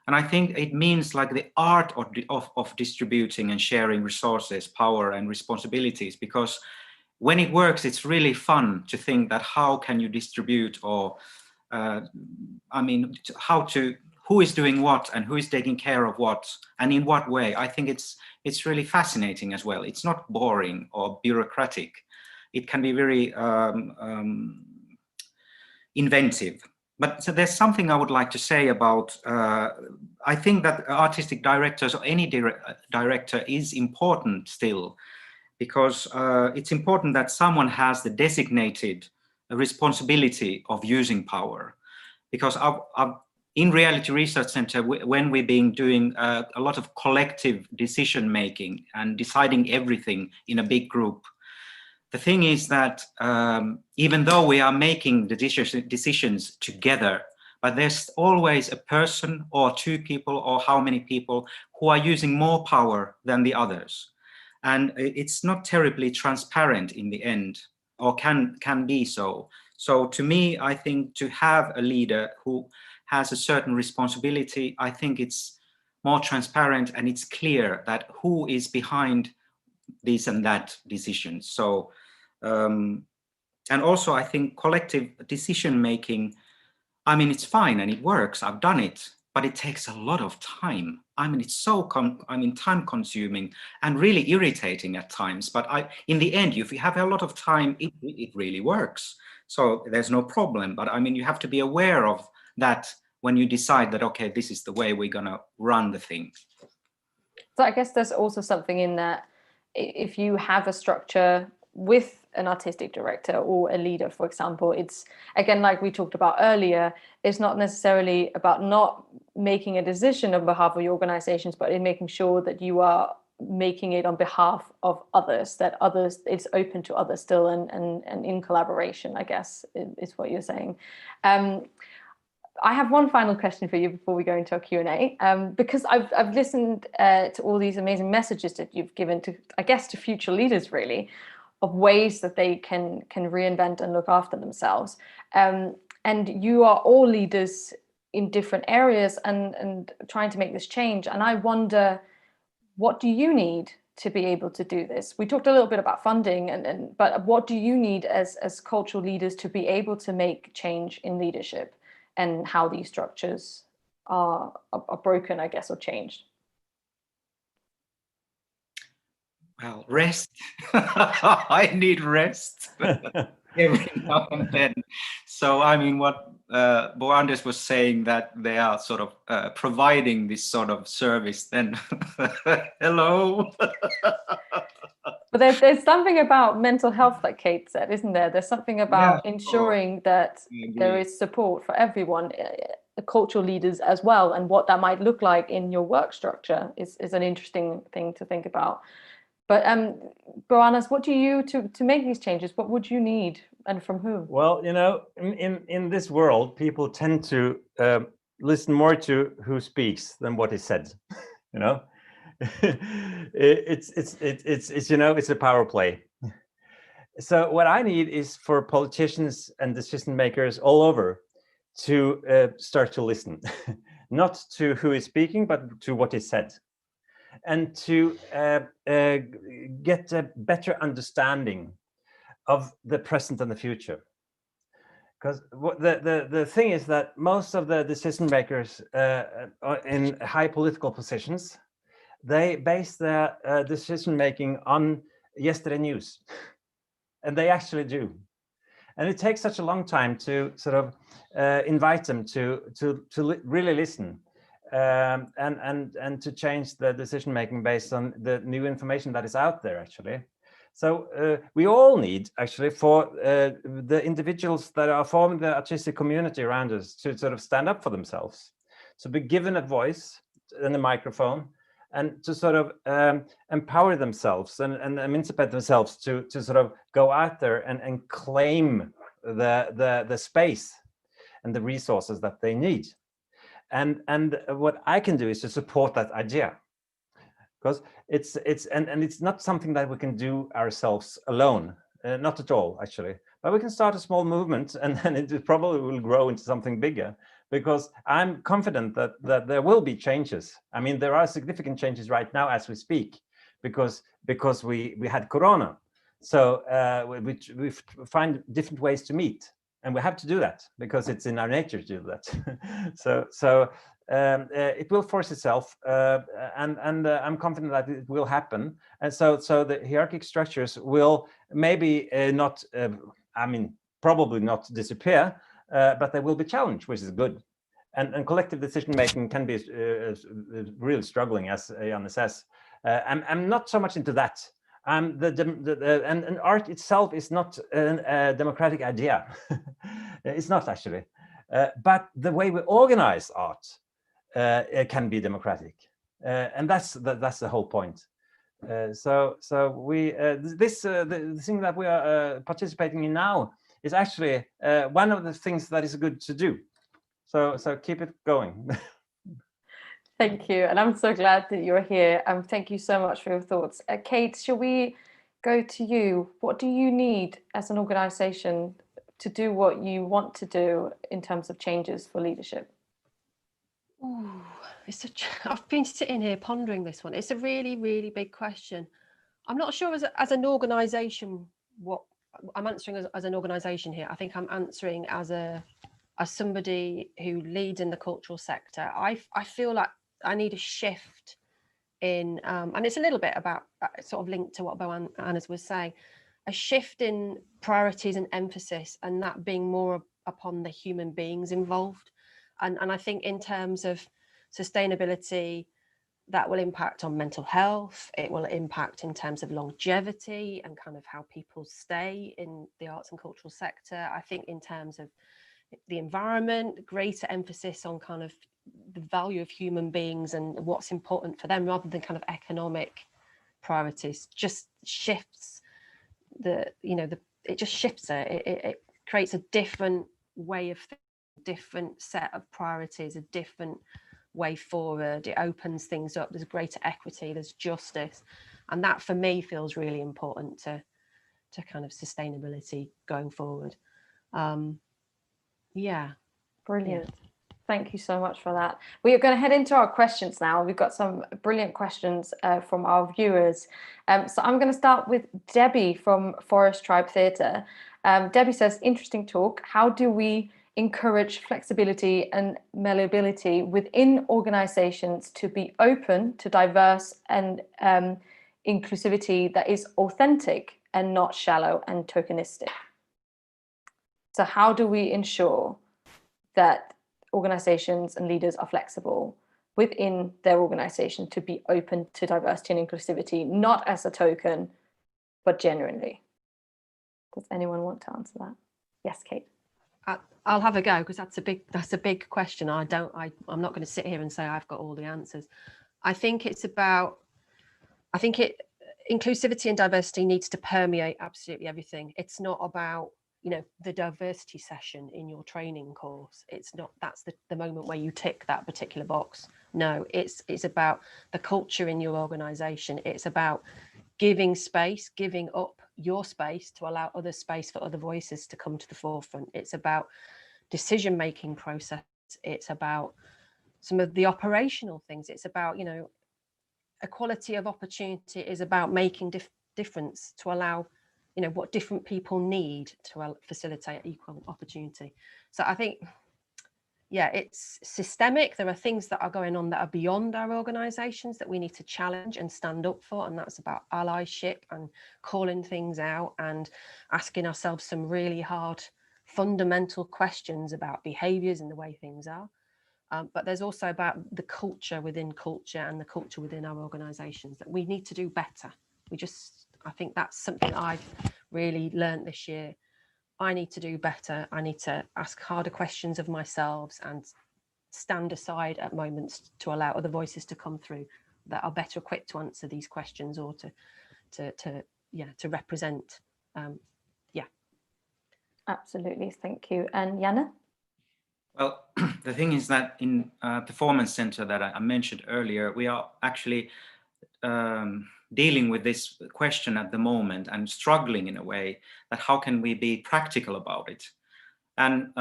[SPEAKER 4] And I think it means like the art of distributing and sharing resources, power and responsibilities, because when it works, it's really fun to think that how can you distribute, or I mean, who is doing what and who is taking care of what and in what way. I think it's really fascinating as well. It's not boring or bureaucratic. It can be very inventive. But so there's something I would like to say about, I think that artistic directors or any director is important still, because it's important that someone has the designated responsibility of using power. Because in Reality Research Center, when we've been doing a lot of collective decision making and deciding everything in a big group, the thing is that even though we are making the decisions together, but there's always a person or two people or how many people who are using more power than the others. And it's not terribly transparent in the end, or can be so. So to me, I think to have a leader who has a certain responsibility, I think it's more transparent and it's clear that who is behind this and that decision. So, and also I think collective decision making, I mean, it's fine and it works, I've done it, but it takes a lot of time. I mean, it's so time consuming and really irritating at times, but in the end, if you have a lot of time, it really works. So there's no problem, but I mean, you have to be aware of that when you decide that, okay, this is the way we're gonna run the thing.
[SPEAKER 1] So I guess there's also something in that if you have a structure with an artistic director or a leader, for example, it's, again, like we talked about earlier, it's not necessarily about not making a decision on behalf of your organizations, but in making sure that you are making it on behalf of others, that others, it's open to others still, and in collaboration, I guess, is what you're saying. I have one final question for you before we go into our Q&A, because I've listened to all these amazing messages that you've given to, I guess, to future leaders, really, of ways that they can reinvent and look after themselves. And you are all leaders in different areas and trying to make this change. And I wonder, what do you need to be able to do this? We talked a little bit about funding, but what do you need as cultural leaders to be able to make change in leadership, and how these structures are broken, I guess, or changed?
[SPEAKER 4] Well, rest. I need rest every now and then. So, I mean, what Bo Anders was saying, that they are sort of providing this sort of service, then hello.
[SPEAKER 1] But there's something about mental health, like Kate said, isn't there? There's something about ensuring that there is support for everyone, cultural leaders as well, and what that might look like in your work structure is an interesting thing to think about. But Boanas, what do you to make these changes? What would you need, and from who?
[SPEAKER 3] Well, you know, in this world, people tend to listen more to who speaks than what is said. You know, it's you know, it's a power play. So what I need is for politicians and decision makers all over to start to listen, not to who is speaking, but to what is said, and to get a better understanding of the present and the future. Because the thing is that most of the decision makers in high political positions, they base their decision making on yesterday news, and they actually do. And it takes such a long time to sort of invite them to really listen and to change the decision making based on the new information that is out there, actually. So we all need, actually, for the individuals that are forming the artistic community around us to sort of stand up for themselves, to be given a voice and a microphone, and to sort of empower themselves and emancipate themselves to sort of go out there and claim the space and the resources that they need. And what I can do is to support that idea, because it's not something that we can do ourselves alone, not at all, actually. But we can start a small movement, and then it probably will grow into something bigger, because I'm confident that there will be changes. I mean, there are significant changes right now as we speak, because we had Corona. So we find different ways to meet, and we have to do that because it's in our nature to do that. so it will force itself, and I'm confident that it will happen. And so the hierarchic structures will maybe not, I mean, probably not disappear, but they will be challenged, which is good. And collective decision making can be really struggling, as Janne says. I'm not so much into that. And art itself is not a democratic idea. It's not, actually. But the way we organize art it can be democratic, and that's the whole point. So we the thing that we are participating in now is actually one of the things that is good to do. So keep it going.
[SPEAKER 1] Thank you, and I'm so glad that you're here. Thank you so much for your thoughts. Kate, shall we go to you? What do you need as an organization to do what you want to do in terms of changes for leadership?
[SPEAKER 2] Ooh, I've been sitting here pondering this one. It's a really, really big question. I'm not sure as an organisation what I'm answering as an organisation here. I think I'm answering as somebody who leads in the cultural sector. I feel like I need a shift in, and it's a little bit about sort of linked to what Bo Anders was saying, a shift in priorities and emphasis, and that being more upon the human beings involved. And I think in terms of sustainability, that will impact on mental health. It will impact in terms of longevity and kind of how people stay in the arts and cultural sector. I think in terms of the environment, greater emphasis on kind of the value of human beings and what's important for them, rather than kind of economic priorities, just shifts it just shifts it. It creates a different way of thinking, different set of priorities, a different way forward. It opens things up. There's greater equity, there's justice, and that for me feels really important to kind of sustainability going forward. Yeah,
[SPEAKER 1] brilliant. Thank you so much for that. We are going to head into our questions now. We've got some brilliant questions from our viewers. So I'm going to start with Debbie from Forest Tribe Theatre. Debbie says, interesting talk. How do we encourage flexibility and malleability within organizations to be open to diverse and inclusivity that is authentic and not shallow and tokenistic? So how do we ensure that organizations and leaders are flexible within their organization to be open to diversity and inclusivity, not as a token, but genuinely? Does anyone want to answer that? Yes, Kate.
[SPEAKER 2] I'll have a go, because that's a big question. I'm not going to sit here and say I've got all the answers. I think inclusivity and diversity needs to permeate absolutely everything. It's not about, you know, the diversity session in your training course. It's not, that's the moment where you tick that particular box. No, it's about the culture in your organization. It's about giving space, giving up your space to allow other space for other voices to come to the forefront. It's about decision-making process. It's about some of the operational things. It's about, you know, equality of opportunity is about making difference to allow, you know, what different people need to facilitate equal opportunity. So I think, yeah, it's systemic. There are things that are going on that are beyond our organizations that we need to challenge and stand up for. And that's about allyship and calling things out and asking ourselves some really hard, fundamental questions about behaviors and the way things are. But there's also about the culture within culture and the culture within our organizations that we need to do better. I think that's something I've really learned this year. I need to do better. I need to ask harder questions of myself and stand aside at moments to allow other voices to come through that are better equipped to answer these questions or to represent.
[SPEAKER 1] Absolutely, thank you. And Janne?
[SPEAKER 4] Well, the thing is that in Performance Center that I mentioned earlier, we are actually dealing with this question at the moment and struggling in a way that how can we be practical about it? And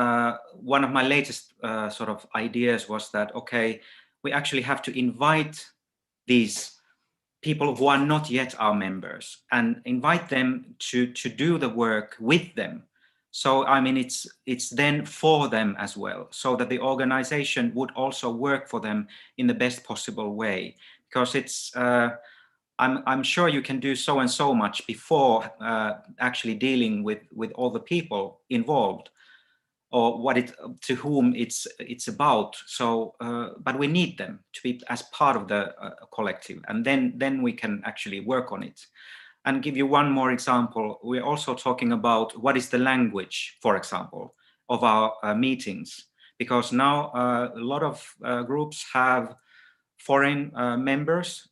[SPEAKER 4] one of my latest sort of ideas was that, okay, we actually have to invite these people who are not yet our members and invite them to do the work with them. So, I mean, it's then for them as well, so that the organization would also work for them in the best possible way. Because it's, I'm sure you can do so and so much before actually dealing with all the people involved, or to whom it's about. So, but we need them to be as part of the collective, and then we can actually work on it. And give you one more example, we're also talking about what is the language, for example, of our meetings, because now a lot of groups have foreign members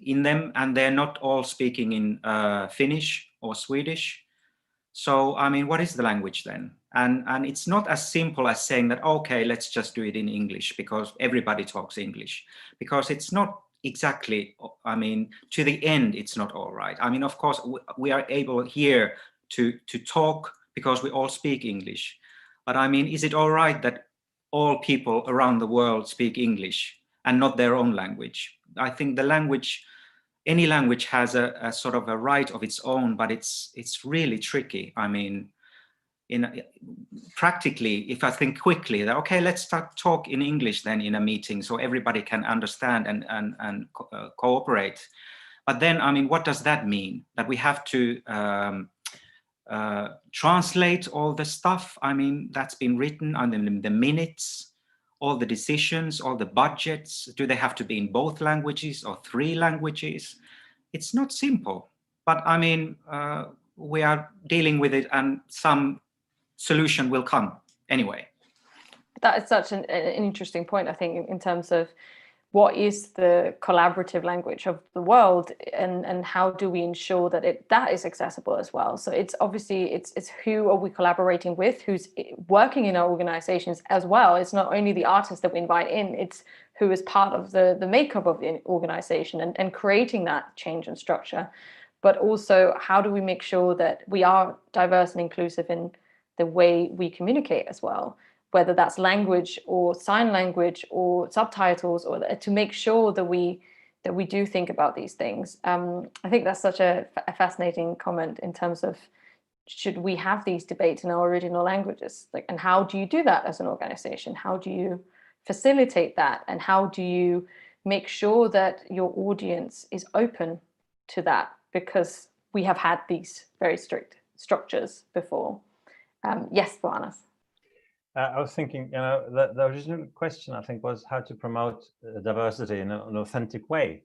[SPEAKER 4] in them, and they're not all speaking in Finnish or Swedish. So, I mean, what is the language then? And it's not as simple as saying that, okay, let's just do it in English because everybody talks English, because it's not exactly, I mean, to the end, it's not all right. I mean, of course, we are able here to talk because we all speak English. But I mean, is it all right that all people around the world speak English and not their own language? I think the language, any language has a sort of a right of its own, but it's really tricky. I mean, practically, if I think quickly that, okay, let's start talk in English then in a meeting so everybody can understand and cooperate. But then, I mean, what does that mean? That we have to translate all the stuff, I mean, that's been written, and then the minutes, all the decisions, all the budgets, do they have to be in both languages or 3 languages? It's not simple, but I mean, we are dealing with it, and some solution will come anyway.
[SPEAKER 1] That is such an interesting point, I think, in terms of what is the collaborative language of the world, and how do we ensure that that is accessible as well. So it's obviously it's who are we collaborating with, who's working in our organizations as well. It's not only the artists that we invite in, it's who is part of the makeup of the organization and creating that change and structure. But also, how do we make sure that we are diverse and inclusive in the way we communicate as well, whether that's language or sign language or subtitles, or to make sure that we do think about these things. I think that's such a fascinating comment in terms of, should we have these debates in our original languages? Like, and how do you do that as an organization? How do you facilitate that? And how do you make sure that your audience is open to that? Because we have had these very strict structures before. Yes, Boanas.
[SPEAKER 3] I was thinking, the original question, I think, was how to promote diversity in an authentic way.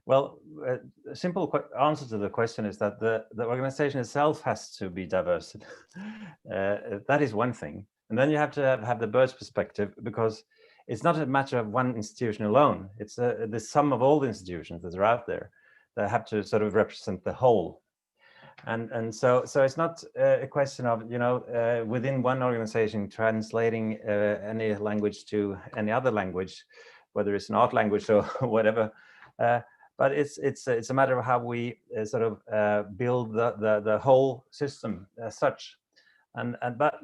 [SPEAKER 3] Well, a simple answer to the question is that the organization itself has to be diverse. That is one thing. And then you have to have the bird's perspective, because it's not a matter of one institution alone. It's the sum of all the institutions that are out there that have to sort of represent the whole. And so it's not a question of, within one organization translating any language to any other language, whether it's an art language or whatever. But it's a matter of how we sort of build the whole system as such. But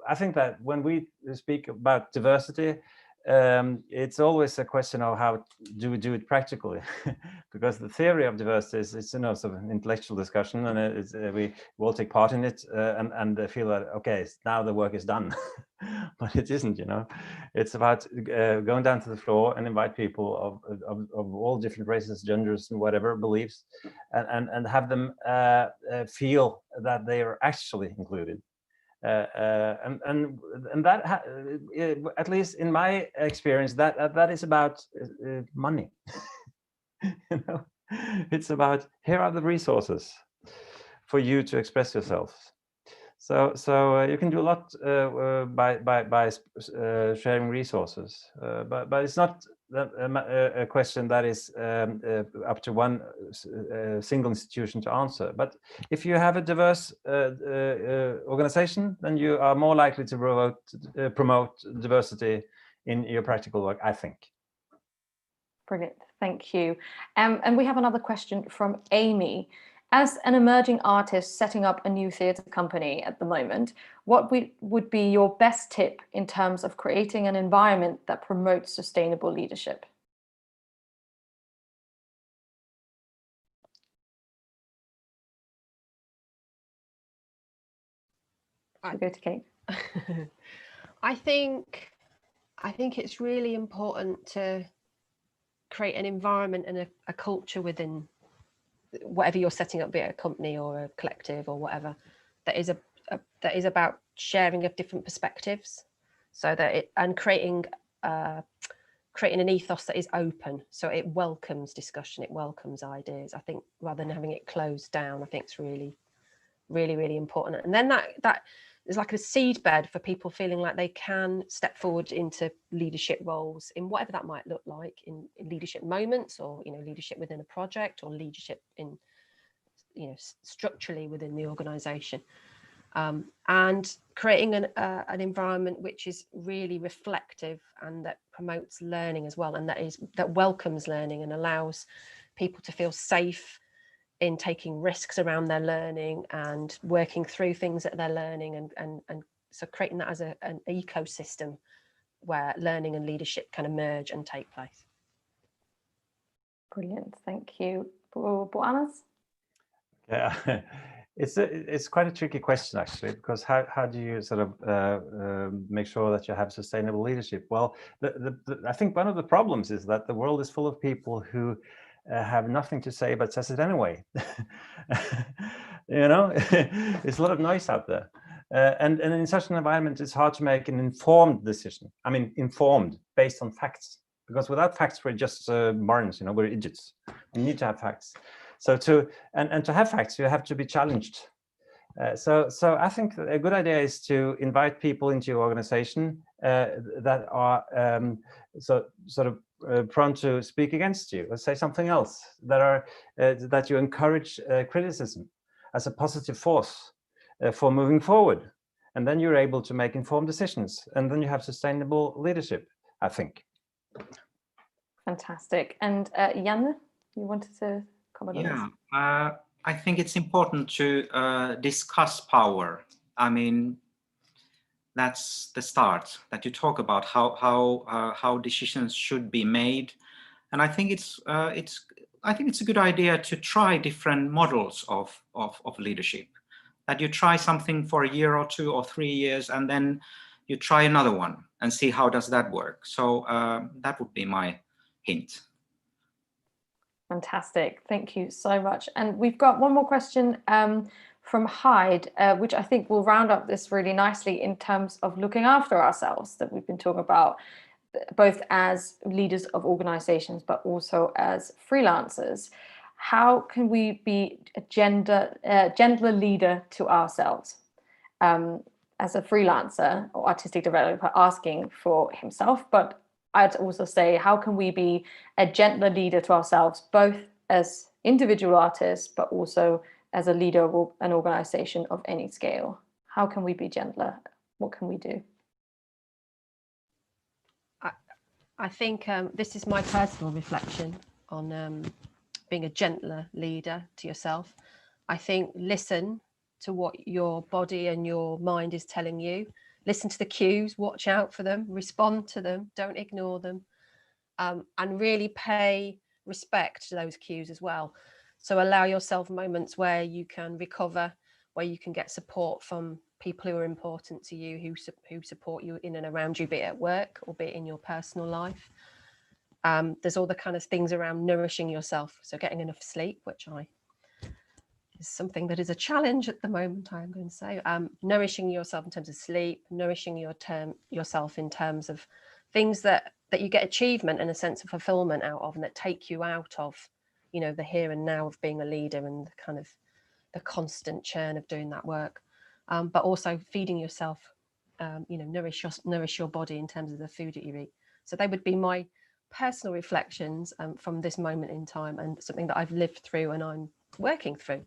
[SPEAKER 3] I think that when we speak about diversity, it's always a question of how do we do it practically, because the theory of diversity is sort of an intellectual discussion, and we will take part in it and feel that, okay, now the work is done. But it isn't. It's about going down to the floor and invite people of all different races, genders, and whatever beliefs, and have them feel that they are actually included. And that, at least in my experience, that is about money. It's about, here are the resources for you to express yourself. So you can do a lot by sharing resources, but it's not a question that is up to one single institution to answer. But if you have a diverse organization, then you are more likely to promote diversity in your practical work, I think.
[SPEAKER 1] Brilliant, thank you. And we have another question from Amy. As an emerging artist setting up a new theatre company at the moment, what would be your best tip in terms of creating an environment that promotes sustainable leadership? I'll go to Kate.
[SPEAKER 2] I think it's really important to create an environment and a culture within whatever you're setting up, be it a company or a collective or whatever, that is about sharing of different perspectives, so that creating an ethos that is open, so it welcomes discussion, it welcomes ideas. I think rather than having it closed down, I think it's really, really, really important. And then that is like a seedbed for people feeling like they can step forward into leadership roles in whatever that might look like, in leadership moments, or leadership within a project, or leadership in structurally within the organization, and creating an environment which is really reflective and that promotes learning as well, and that welcomes learning and allows people to feel safe in taking risks around their learning and working through things that they're learning, and so creating that as an ecosystem where learning and leadership can emerge and take place.
[SPEAKER 1] Brilliant, thank you. Boanas?
[SPEAKER 3] Yeah, it's quite a tricky question, actually, because how do you sort of make sure that you have sustainable leadership? Well, I think one of the problems is that the world is full of people who have nothing to say but says it anyway. There's a lot of noise out there, and in such an environment, it's hard to make an informed decision. I mean, informed based on facts, because without facts, we're just morons. We're idiots. We need to have facts. So to have facts, you have to be challenged. So I think a good idea is to invite people into your organization that are sort of prone to speak against you or say something else, that you encourage criticism as a positive force for moving forward, and then you're able to make informed decisions, and then you have sustainable leadership, I think.
[SPEAKER 1] Fantastic. And Janne, you wanted to comment on this?
[SPEAKER 4] I think it's important to discuss power. I mean, that's the start, that you talk about how decisions should be made. And I think it's a good idea to try different models of leadership, that you try something for a year or 2 or 3 years, and then you try another one and see how does that work. So that would be my hint.
[SPEAKER 1] Fantastic. Thank you so much. And we've got one more question from Hyde, which I think will round up this really nicely in terms of looking after ourselves that we've been talking about, both as leaders of organizations, but also as freelancers. How can we be a gentler leader to ourselves? As a freelancer or artistic developer asking for himself, but I'd also say, how can we be a gentler leader to ourselves, both as individual artists, but also as a leader of an organization of any scale? How can we be gentler? What can we do?
[SPEAKER 2] I think this is my personal reflection on being a gentler leader to yourself. I think listen to what your body and your mind is telling you. Listen to the cues, watch out for them, respond to them, don't ignore them, and really pay respect to those cues as well. So allow yourself moments where you can recover, where you can get support from people who are important to you, who support you in and around you, be it at work or be it in your personal life. There's all the kind of things around nourishing yourself. So getting enough sleep, which is something that is a challenge at the moment, I'm going to say. Nourishing yourself in terms of sleep, nourishing yourself in terms of things that you get achievement and a sense of fulfillment out of, and that take you out of, you know, the here and now of being a leader and the kind of the constant churn of doing that work. But also feeding yourself, you know, nourish your body in terms of the food that you eat. So they would be my personal reflections from this moment in time, and something that I've lived through and I'm working through.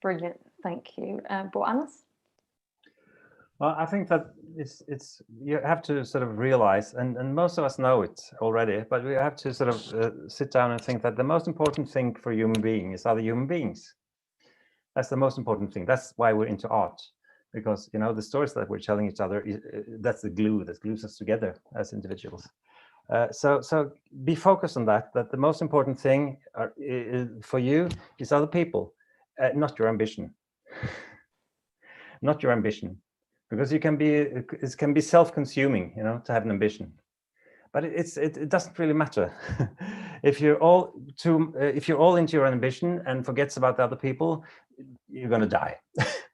[SPEAKER 1] Brilliant, thank you. Bo Anders?
[SPEAKER 3] Well, I think that it's you have to sort of realize, and most of us know it already, but we have to sort of sit down and think that the most important thing for human beings is other human beings. That's the most important thing. That's why we're into art, because, you know, the stories that we're telling each other, that's the glue that glues us together as individuals. So be focused on that the most important thing for you is other people, not your ambition. Not your ambition, because it can be self-consuming, you know, to have an ambition. But it doesn't really matter. If you're all into your ambition and forgets about the other people, you're going to die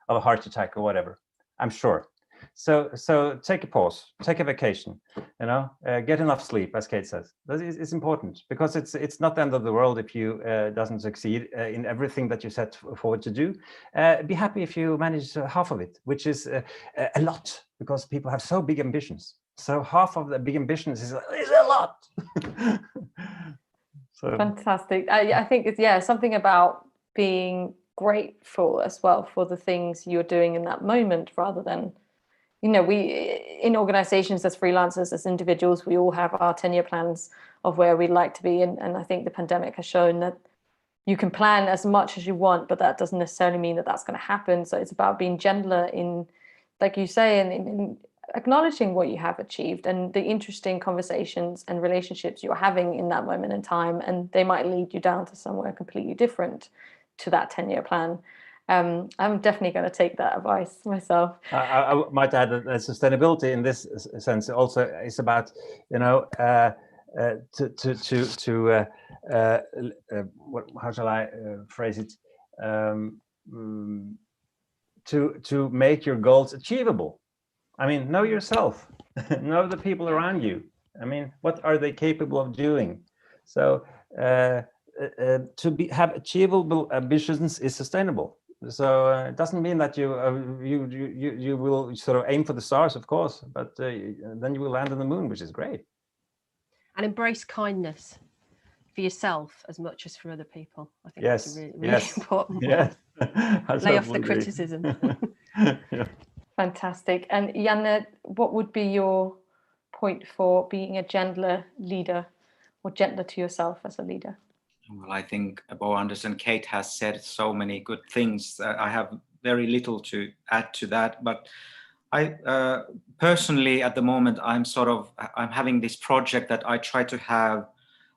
[SPEAKER 3] of a heart attack or whatever, I'm sure. So take a pause, take a vacation, you know, get enough sleep, as Kate says. It's important, because it's not the end of the world if you doesn't succeed in everything that you set forward to do. Be happy if you manage half of it, which is a lot, because people have so big ambitions. So half of the big ambitions is a lot. So
[SPEAKER 1] Fantastic. I think it's something about being grateful as well for the things you're doing in that moment, rather than, you know, we in organizations, as freelancers, as individuals, we all have our 10-year plans of where we'd like to be, and I think the pandemic has shown that you can plan as much as you want, but that doesn't necessarily mean that that's going to happen. So it's about being gentler in, like you say, in acknowledging what you have achieved and the interesting conversations and relationships you're having in that moment in time, and they might lead you down to somewhere completely different to that 10-year plan. I'm definitely going to take that advice myself.
[SPEAKER 3] I might add that sustainability in this sense also is about, you know, how shall I phrase it? To make your goals achievable. I mean, know yourself, know the people around you. I mean, what are they capable of doing? So to have achievable ambitions is sustainable. So it doesn't mean that you will sort of aim for the stars, of course, but then you will land on the moon, which is great.
[SPEAKER 2] And embrace kindness for yourself as much as for other people. I think
[SPEAKER 3] Yes,
[SPEAKER 2] that's a really important one.
[SPEAKER 3] Yes.
[SPEAKER 2] Lay off the criticism.
[SPEAKER 3] Yeah.
[SPEAKER 1] Fantastic. And Janne, what would be your point for being a gentler leader, or gentler to yourself as a leader?
[SPEAKER 4] Well, I think Bo Anders and Kate has said so many good things. I have very little to add to that, but I personally, at the moment, I'm having this project that I try to have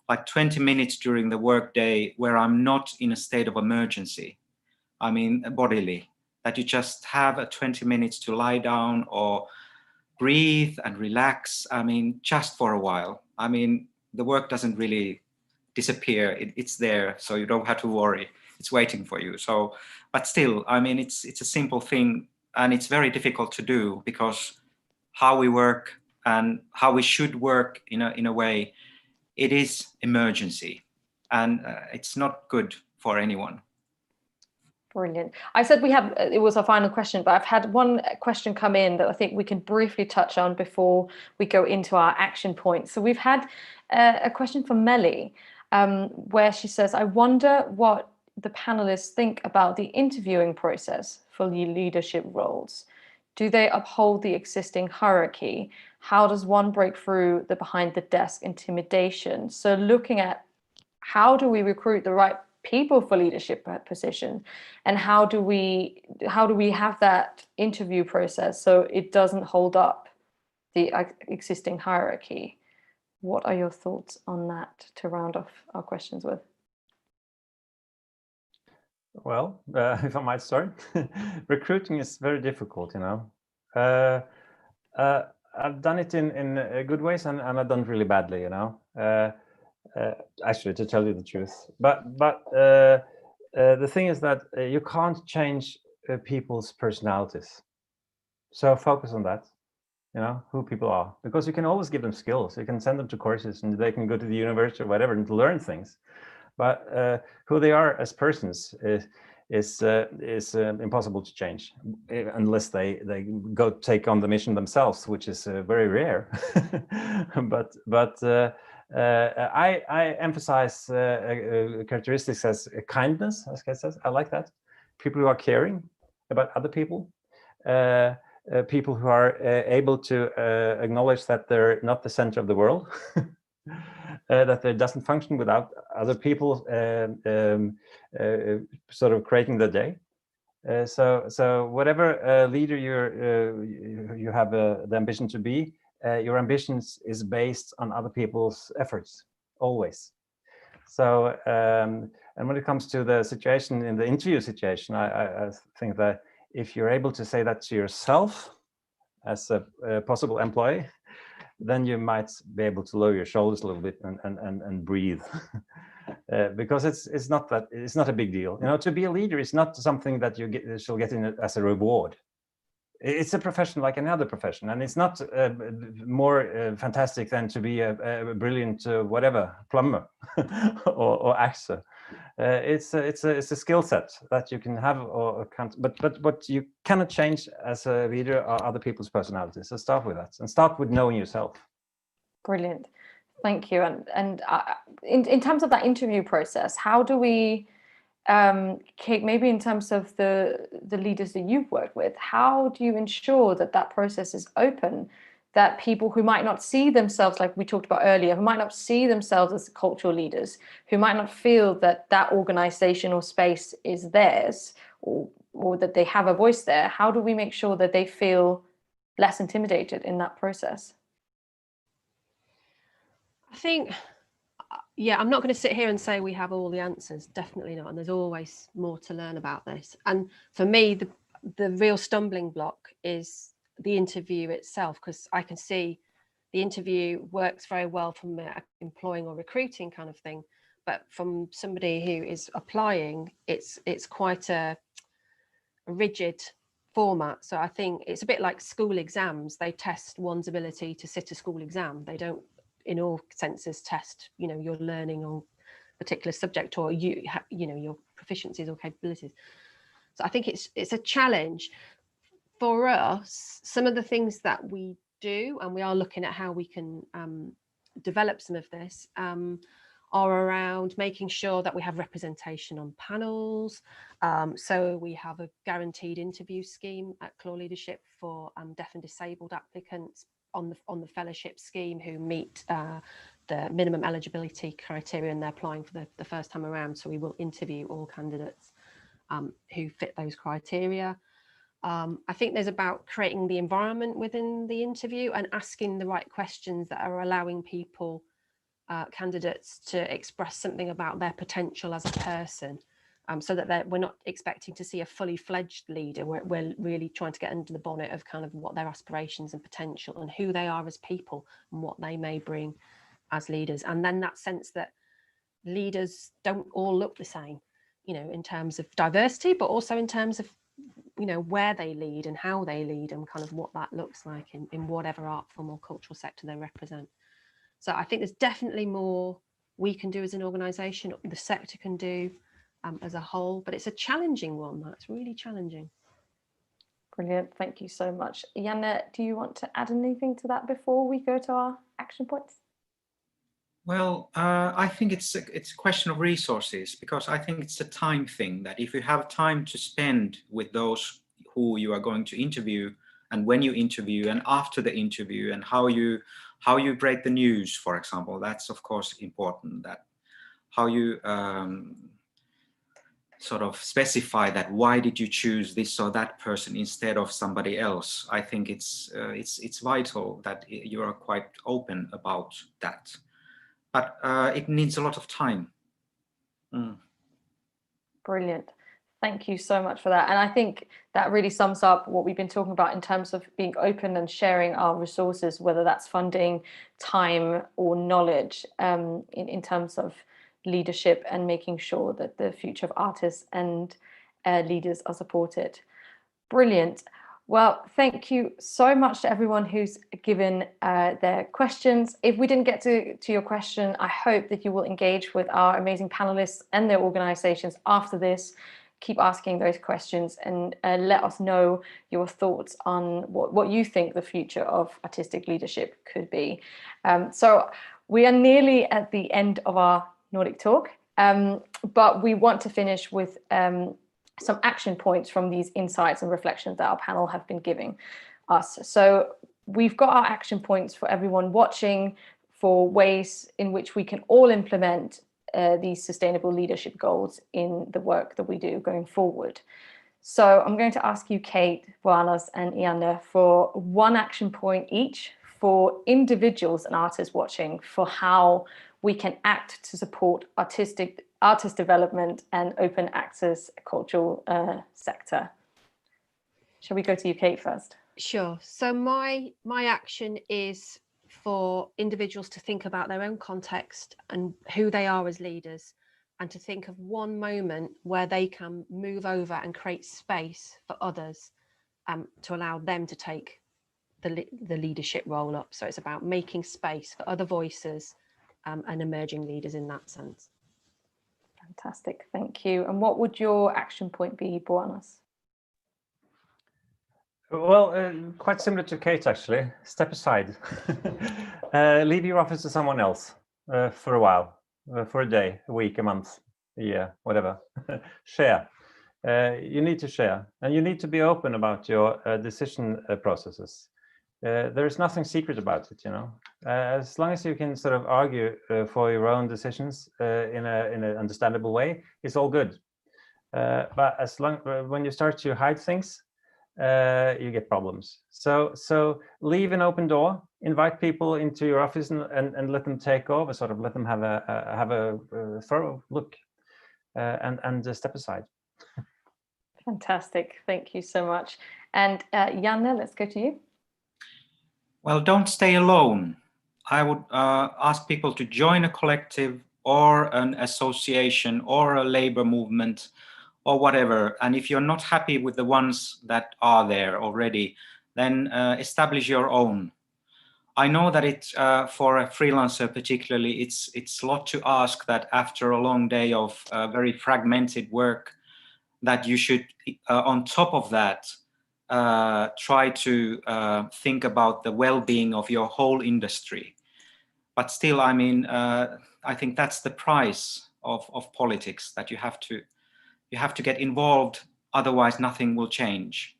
[SPEAKER 4] like 20 minutes during the workday where I'm not in a state of emergency. I mean, bodily, that you just have a 20 minutes to lie down or breathe and relax. I mean, just for a while. I mean, the work doesn't really disappear. It's there, so you don't have to worry. It's waiting for you. So, but still, I mean, it's a simple thing, and it's very difficult to do because how we work and how we should work in a way, it is emergency, and it's not good for anyone.
[SPEAKER 1] Brilliant. I said it was our final question, but I've had one question come in that I think we can briefly touch on before we go into our action points. So we've had a question from Melly, where she says, I wonder what the panelists think about the interviewing process for leadership roles. Do they uphold the existing hierarchy? How does one break through the behind the desk intimidation? So looking at how do we recruit the right people for leadership position, and how do we have that interview process so it doesn't hold up the existing hierarchy? What are your thoughts on that to round off our questions with?
[SPEAKER 3] Well, if I might start, recruiting is very difficult, you know. I've done it in good ways, and I've done it really badly, you know. Actually, to tell you the truth, but the thing is that you can't change people's personalities. So focus on that, you know, who people are, because you can always give them skills. You can send them to courses, and they can go to the university or whatever and learn things. But who they are as persons is impossible to change unless they go take on the mission themselves, which is very rare. but I emphasize characteristics as kindness, as Kate says. I like that. People who are caring about other people. People who are able to acknowledge that they're not the center of the world. That it doesn't function without other people sort of creating the day. So whatever leader you have the ambition to be, your ambitions is based on other people's efforts, always. So and when it comes to the situation in the interview situation, I think that if you're able to say that to yourself as a possible employee, then you might be able to lower your shoulders a little bit and breathe. Because it's not a big deal. You know, to be a leader is not something that you shall get in as a reward. It's a profession like any other profession, and it's not more fantastic than to be a brilliant whatever plumber or actor. It's a skill set that you can have or can't, but what you cannot change as a leader are other people's personalities. So start with that, and start with knowing yourself.
[SPEAKER 1] Brilliant, thank you. And in terms of that interview process, how do we, Kate, maybe in terms of the leaders that you've worked with, how do you ensure that that process is open, that people who might not see themselves, like we talked about earlier, who might not see themselves as cultural leaders, who might not feel that that organization or space is theirs, or that they have a voice there, how do we make sure that they feel less intimidated in that process?
[SPEAKER 2] I think, yeah, I'm not going to sit here and say we have all the answers, definitely not. And there's always more to learn about this. And for me, the real stumbling block is the interview itself, because I can see the interview works very well from employing or recruiting kind of thing. But from somebody who is applying, it's quite a rigid format. So I think it's a bit like school exams. They test one's ability to sit a school exam. They don't, in all senses, test, you know, your learning on a particular subject, or you know, your proficiencies or capabilities. So I think it's a challenge for us. Some of the things that we do, and we are looking at how we can develop some of this, are around making sure that we have representation on panels. So we have a guaranteed interview scheme at Claw Leadership for deaf and disabled applicants on the fellowship scheme who meet the minimum eligibility criteria and they're applying for the first time around. So we will interview all candidates who fit those criteria. I think there's about creating the environment within the interview and asking the right questions that are allowing people, candidates, to express something about their potential as a person, so that we're not expecting to see a fully fledged leader. We're really trying to get under the bonnet of kind of what their aspirations and potential and who they are as people and what they may bring as leaders. And then that sense that leaders don't all look the same, you know, in terms of diversity, but also in terms of, you know, where they lead and how they lead and kind of what that looks like in whatever art form or cultural sector they represent. So I think there's definitely more we can do as an organisation, the sector can do as a whole, but it's a challenging one. That's really challenging.
[SPEAKER 1] Brilliant. Thank you so much. Janne, do you want to add anything to that before we go to our action points?
[SPEAKER 4] Well, I think it's a question of resources, because I think it's a time thing, that if you have time to spend with those who you are going to interview, and when you interview and after the interview, and how you break the news, for example, that's of course important, that how you sort of specify that why did you choose this or that person instead of somebody else. I think it's vital that you are quite open about that. But it needs a lot of time.
[SPEAKER 1] Brilliant. Thank you so much for that. And I think that really sums up what we've been talking about in terms of being open and sharing our resources, whether that's funding, time, or knowledge, in terms of leadership and making sure that the future of artists and leaders are supported. Brilliant. Well, thank you so much to everyone who's given their questions. If we didn't get to your question, I hope that you will engage with our amazing panelists and their organizations after this. Keep asking those questions and let us know your thoughts on what you think the future of artistic leadership could be. So we are nearly at the end of our Nordic talk, but we want to finish with some action points from these insights and reflections that our panel have been giving us. So we've got our action points for everyone watching, for ways in which we can all implement these sustainable leadership goals in the work that we do going forward. So I'm going to ask you, Kate, Boanas and Janne, for one action point each for individuals and artists watching, for how we can act to support artist development and open access cultural sector. Shall we go to you, Kate, first?
[SPEAKER 2] Sure. So my action is for individuals to think about their own context and who they are as leaders, and to think of one moment where they can move over and create space for others, to allow them to take the leadership role up. So it's about making space for other voices and emerging leaders in that sense.
[SPEAKER 1] Fantastic, thank you. And what would your action point be, Boanas?
[SPEAKER 3] Well, quite similar to Kate, actually. Step aside. Leave your office to someone else for a while, for a day, a week, a month, a year, whatever. Share. You need to share, and you need to be open about your decision processes. There is nothing secret about it, you know. As long as you can sort of argue for your own decisions in an understandable way, it's all good. But as long when you start to hide things, you get problems. So leave an open door, invite people into your office and let them take over, sort of let them have a thorough look, and step aside.
[SPEAKER 1] Fantastic, thank you so much. And Janne, let's go to you.
[SPEAKER 4] Well, don't stay alone. I would ask people to join a collective or an association or a labor movement or whatever. And if you're not happy with the ones that are there already, then establish your own. I know that it's for a freelancer particularly, it's a lot to ask that after a long day of very fragmented work, that you should, on top of that, try to think about the well-being of your whole industry. But still, I mean, I think that's the price of politics, that you have to get involved, otherwise nothing will change.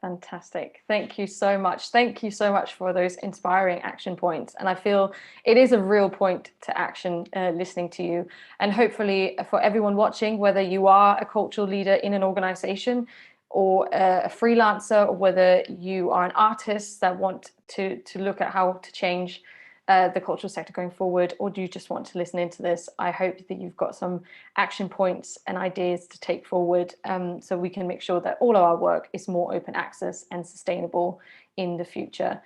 [SPEAKER 1] Fantastic. Thank you so much. Thank you so much for those inspiring action points. And I feel it is a real point to action listening to you. And hopefully for everyone watching, whether you are a cultural leader in an organization or a freelancer, or whether you are an artist that want to look at how to change the cultural sector going forward, or do you just want to listen into this, I hope that you've got some action points and ideas to take forward, so we can make sure that all of our work is more open access and sustainable in the future.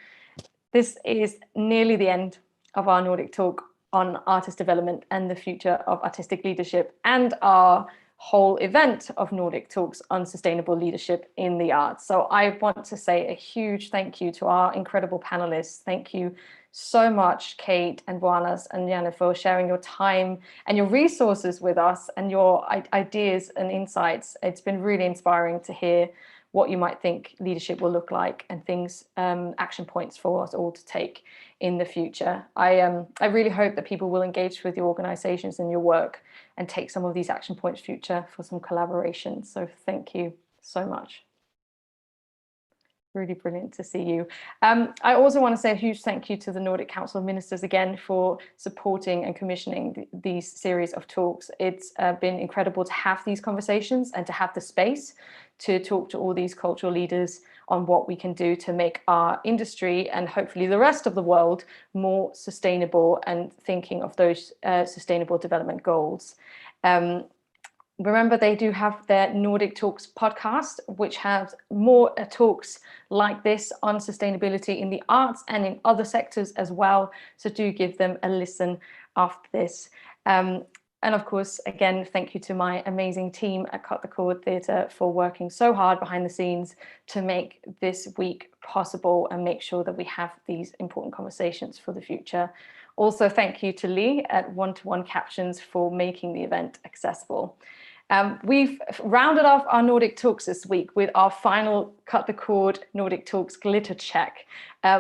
[SPEAKER 1] This is nearly the end of our Nordic talk on artist development and the future of artistic leadership, and our whole event of Nordic talks on sustainable leadership in the arts. So I want to say a huge thank you to our incredible panelists. Thank you so much, Kate and Buanas and Janne, for sharing your time and your resources with us and your ideas and insights. It's been really inspiring to hear what you might think leadership will look like and things, action points for us all to take in the future. I really hope that people will engage with your organizations and your work and take some of these action points future for some collaboration. So thank you so much. Really brilliant to see you. I also want to say a huge thank you to the Nordic Council of Ministers again for supporting and commissioning these series of talks. It's been incredible to have these conversations and to have the space to talk to all these cultural leaders on what we can do to make our industry and hopefully the rest of the world more sustainable and thinking of those sustainable development goals. Remember, they do have their Nordic Talks podcast, which has more talks like this on sustainability in the arts and in other sectors as well. So do give them a listen after this. And of course, again, thank you to my amazing team at Cut the Cord Theatre for working so hard behind the scenes to make this week possible and make sure that we have these important conversations for the future. Also, thank you to Lee at One-to-One Captions for making the event accessible. We've rounded off our Nordic Talks this week with our final Cut the Cord Nordic Talks glitter check.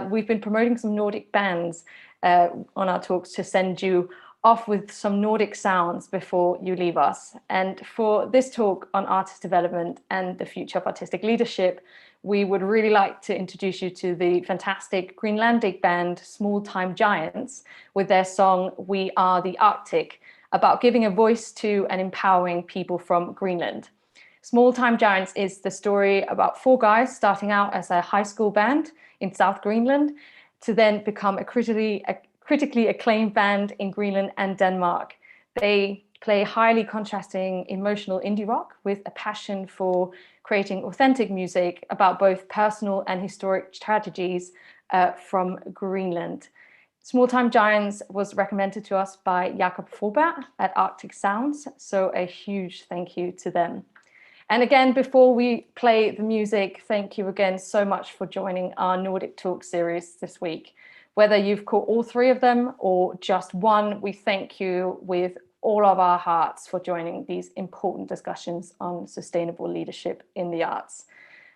[SPEAKER 1] We've been promoting some Nordic bands on our talks to send you off with some Nordic sounds before you leave us. And for this talk on artist development and the future of artistic leadership, we would really like to introduce you to the fantastic Greenlandic band Small Time Giants with their song We Are the Arctic, about giving a voice to and empowering people from Greenland. Small Time Giants is the story about 4 guys starting out as a high school band in South Greenland to then become a critically acclaimed band in Greenland and Denmark. They play highly contrasting emotional indie rock with a passion for creating authentic music about both personal and historic tragedies from Greenland. Small Time Giants was recommended to us by Jakob Forberg at Arctic Sounds, so a huge thank you to them. And again, before we play the music, thank you again so much for joining our Nordic Talk series this week. Whether you've caught all 3 of them or just one, we thank you with all of our hearts for joining these important discussions on sustainable leadership in the arts.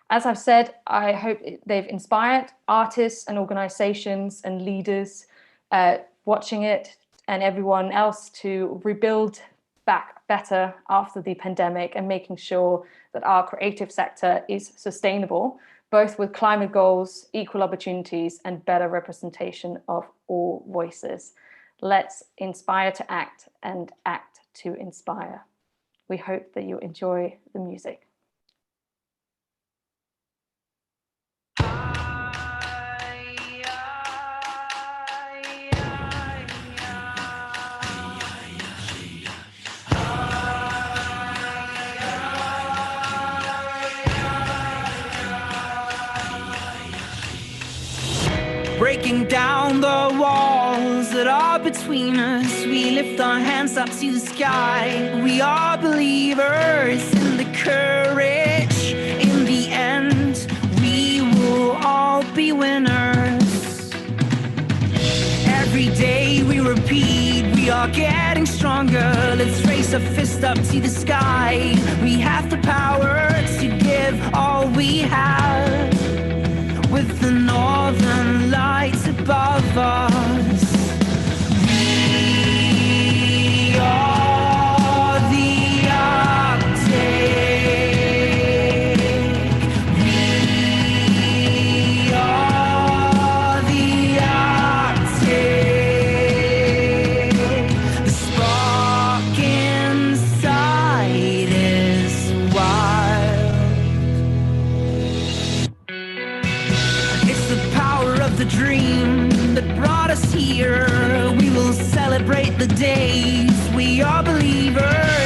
[SPEAKER 1] As I've said, I hope they've inspired artists and organizations and leaders watching it and everyone else to rebuild back better after the pandemic and making sure that our creative sector is sustainable, both with climate goals, equal opportunities, and better representation of all voices. Let's inspire to act and act to inspire. We hope that you enjoy the music.
[SPEAKER 5] Breaking down the walls that are between us, we lift our hands up to the sky. We are believers in the courage. In the end, we will all be winners. Every day we repeat, we are getting stronger. Let's raise a fist up to the sky. We have the power to give all we have. With the northern lights above us, we are the Arctic. We the dream that brought us here. We will celebrate the days. We are believers.